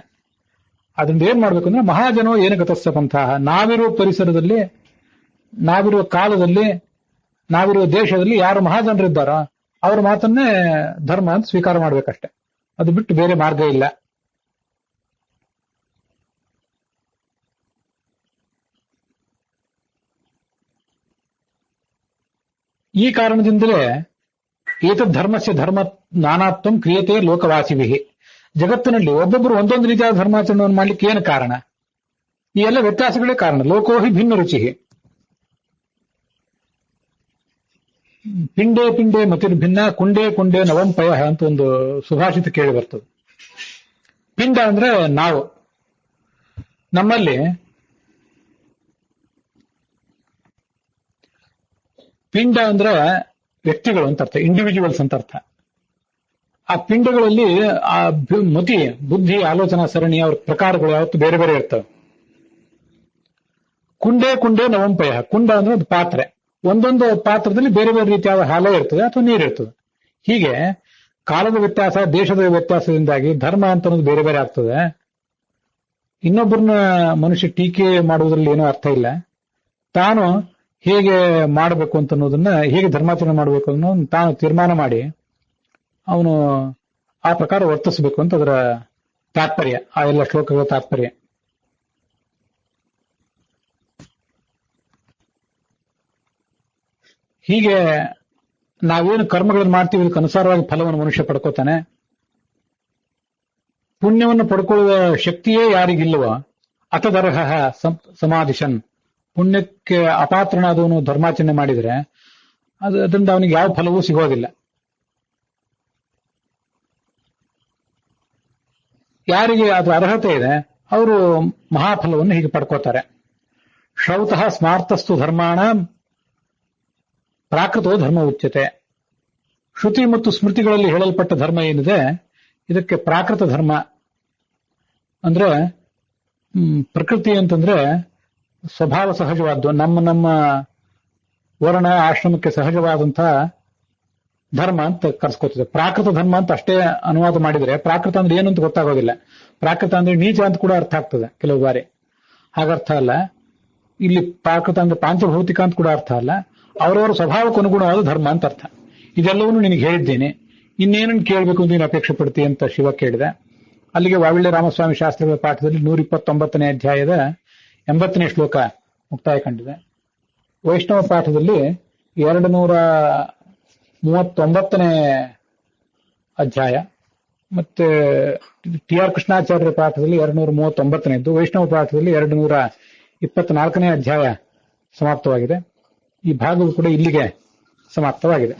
ಅದರಿಂದ ಏನ್ ಮಾಡ್ಬೇಕು ಅಂದ್ರೆ ಮಹಾಜನೋ ಏನ ಗತಸ್ಸ ಪಂಥಾಃ, ನಾವಿರುವ ಪರಿಸರದಲ್ಲಿ, ನಾವಿರುವ ಕಾಲದಲ್ಲಿ, ನಾವಿರುವ ದೇಶದಲ್ಲಿ ಯಾರು ಮಹಾಜನರಿದ್ದಾರೋ ಅವ್ರ ಮಾತನ್ನೇ ಧರ್ಮ ಅಂತ ಸ್ವೀಕಾರ ಮಾಡ್ಬೇಕಷ್ಟೆ. ಅದು ಬಿಟ್ಟು ಬೇರೆ ಮಾರ್ಗ ಇಲ್ಲ. ಈ ಕಾರಣದಿಂದಲೇ ಏತದ್ ಧರ್ಮಸ್ಯ ಧರ್ಮ ನಾನಾತ್ವಂ ಕ್ರಿಯತೆ ಲೋಕವಾಸಿವಿಹಿ, ಜಗತ್ತಿನಲ್ಲಿ ಒಬ್ಬೊಬ್ಬರು ಒಂದೊಂದು ರೀತಿಯಾದ ಧರ್ಮಾಚರಣೆಯನ್ನು ಮಾಡ್ಲಿಕ್ಕೆ ಏನು ಕಾರಣ? ಈ ಎಲ್ಲ ವ್ಯತ್ಯಾಸಗಳೇ ಕಾರಣ. ಲೋಕೋಹಿ ಭಿನ್ನ ರುಚಿ, ಪಿಂಡೇ ಪಿಂಡೇ ಮತಿರ್ಭಿನ್ನ ಕುಂಡೇ ಕುಂಡೇ ನವಂಪಯ ಅಂತ ಒಂದು ಸುಭಾಷಿತ ಕೇಳಿ ಬರ್ತದೆ. ಪಿಂಡ ಅಂದ್ರೆ ನಾವು, ನಮ್ಮಲ್ಲಿ ಪಿಂಡ ಅಂದ್ರೆ ವ್ಯಕ್ತಿಗಳು ಅಂತ ಅರ್ಥ, ಇಂಡಿವಿಜುವಲ್ಸ್ ಅಂತ ಅರ್ಥ. ಆ ಪಿಂಡಗಳಲ್ಲಿ ಆ ಮತಿ, ಬುದ್ಧಿ, ಆಲೋಚನಾ ಸರಣಿ, ಅವ್ರ ಪ್ರಕಾರಗಳು ಯಾವತ್ತು ಬೇರೆ ಬೇರೆ ಇರ್ತವೆ. ಕುಂಡೇ ಕುಂಡೇ ನವಂಪಯ, ಕುಂಡ ಅಂದ್ರೆ ಒಂದು ಪಾತ್ರೆ, ಒಂದೊಂದು ಪಾತ್ರದಲ್ಲಿ ಬೇರೆ ಬೇರೆ ರೀತಿಯಾದ ಹಾಲು ಇರ್ತದೆ ಅಥವಾ ನೀರಿರ್ತದೆ. ಹೀಗೆ ಕಾಲದ ವ್ಯತ್ಯಾಸ, ದೇಶದ ವ್ಯತ್ಯಾಸದಿಂದಾಗಿ ಧರ್ಮ ಅಂತ ಅನ್ನೋದು ಬೇರೆ ಬೇರೆ ಆಗ್ತದೆ. ಇನ್ನೊಬ್ಬರನ್ನ ಮನುಷ್ಯ ಟೀಕೆ ಮಾಡುವುದರಲ್ಲಿ ಏನೂ ಅರ್ಥ ಇಲ್ಲ. ತಾನು ಹೇಗೆ ಮಾಡಬೇಕು ಅಂತ ಅನ್ನೋದನ್ನ, ಹೇಗೆ ಧರ್ಮಾಚರಣೆ ಮಾಡಬೇಕು ಅನ್ನೋ ತಾನು ತೀರ್ಮಾನ ಮಾಡಿ ಅವನು ಆ ಪ್ರಕಾರ ವರ್ತಿಸಬೇಕು ಅಂತ ಅದರ ತಾತ್ಪರ್ಯ, ಆ ಎಲ್ಲ ಶ್ಲೋಕಗಳ ತಾತ್ಪರ್ಯ. ಹೀಗೆ ನಾವೇನು ಕರ್ಮಗಳನ್ನು ಮಾಡ್ತೀವಿ ಇದಕ್ಕೆ ಅನುಸಾರವಾಗಿ ಫಲವನ್ನು ಮನುಷ್ಯ ಪಡ್ಕೋತಾನೆ. ಪುಣ್ಯವನ್ನು ಪಡ್ಕೊಳ್ಳುವ ಶಕ್ತಿಯೇ ಯಾರಿಗಿಲ್ಲವ ಅತದರ್ಹ ಸಮಾಧಿಶನ್, ಪುಣ್ಯಕ್ಕೆ ಅಪಾತ್ರನಾದವನು ಧರ್ಮಾಚರಣೆ ಮಾಡಿದರೆ ಅದರಿಂದ ಅವನಿಗೆ ಯಾವ ಫಲವೂ ಸಿಗೋದಿಲ್ಲ. ಯಾರಿಗೆ ಅದು ಅರ್ಹತೆ ಇದೆ ಅವರು ಮಹಾಫಲವನ್ನು ಹೀಗೆ ಪಡ್ಕೋತಾರೆ. ಶ್ರೌತಃ ಸ್ಮಾರ್ತಸ್ತು ಧರ್ಮಾಣ ಪ್ರಾಕೃತೋ ಧರ್ಮ ಉಚ್ಯತೆ. ಶ್ರುತಿ ಮತ್ತು ಸ್ಮೃತಿಗಳಲ್ಲಿ ಹೇಳಲ್ಪಟ್ಟ ಧರ್ಮ ಏನಿದೆ ಇದಕ್ಕೆ ಪ್ರಾಕೃತ ಧರ್ಮ ಅಂದ್ರೆ, ಪ್ರಕೃತಿ ಅಂತಂದ್ರೆ ಸ್ವಭಾವ ಸಹಜವಾದ್ದು, ನಮ್ಮ ವರ್ಣ ಆಶ್ರಮಕ್ಕೆ ಸಹಜವಾದಂತಹ ಧರ್ಮ ಅಂತ ಕರ್ಸ್ಕೊತಿದೆ. ಪ್ರಾಕೃತ ಧರ್ಮ ಅಂತ ಅಷ್ಟೇ ಅನುವಾದ ಮಾಡಿದ್ರೆ ಪ್ರಾಕೃತ ಅಂದ್ರೆ ಏನು ಅಂತ ಗೊತ್ತಾಗೋದಿಲ್ಲ. ಪ್ರಾಕೃತ ಅಂದ್ರೆ ನೀಚ ಅಂತ ಕೂಡ ಅರ್ಥ ಆಗ್ತದೆ ಕೆಲವು ಬಾರಿ. ಹಾಗರ್ಥ ಅಲ್ಲ. ಇಲ್ಲಿ ಪ್ರಾಕೃತ ಅಂದ್ರೆ ಪಾಂಚಭೌತಿಕ ಅಂತ ಕೂಡ ಅರ್ಥ ಅಲ್ಲ. ಅವರವರ ಸ್ವಭಾವಕ್ಕೆ ಅನುಗುಣವಾದ ಧರ್ಮ ಅಂತ ಅರ್ಥ. ಇದೆಲ್ಲವನ್ನೂ ನಿನಗೆ ಹೇಳಿದ್ದೇನೆ, ಇನ್ನೇನನ್ನು ಕೇಳಬೇಕು ಅಂತ ನೀನು ಅಪೇಕ್ಷೆ ಪಡ್ತೀಯ ಅಂತ ಶಿವ ಕೇಳಿದ. ಅಲ್ಲಿಗೆ ವಾವಿಳ್ಯ ರಾಮಸ್ವಾಮಿ ಶಾಸ್ತ್ರಿಗಳ ಪಾಠದಲ್ಲಿ 129ನೇ ಅಧ್ಯಾಯದ 80ನೇ ಶ್ಲೋಕ ಮುಕ್ತಾಯ ಕಂಡಿದೆ. ವೈಷ್ಣವ ಪಾಠದಲ್ಲಿ 239ನೇ ಅಧ್ಯಾಯ ಮತ್ತೆ ಟಿ ಆರ್ ಕೃಷ್ಣಾಚಾರ್ಯರ ಪಾಠದಲ್ಲಿ 239ನೇದ್ದು, ವೈಷ್ಣವ ಪಾಠದಲ್ಲಿ 224ನೇ ಅಧ್ಯಾಯ ಸಮಾಪ್ತವಾಗಿದೆ. ಈ ಭಾಗವು ಕೂಡ ಇಲ್ಲಿಗೆ ಸಮಾಪ್ತವಾಗಿದೆ.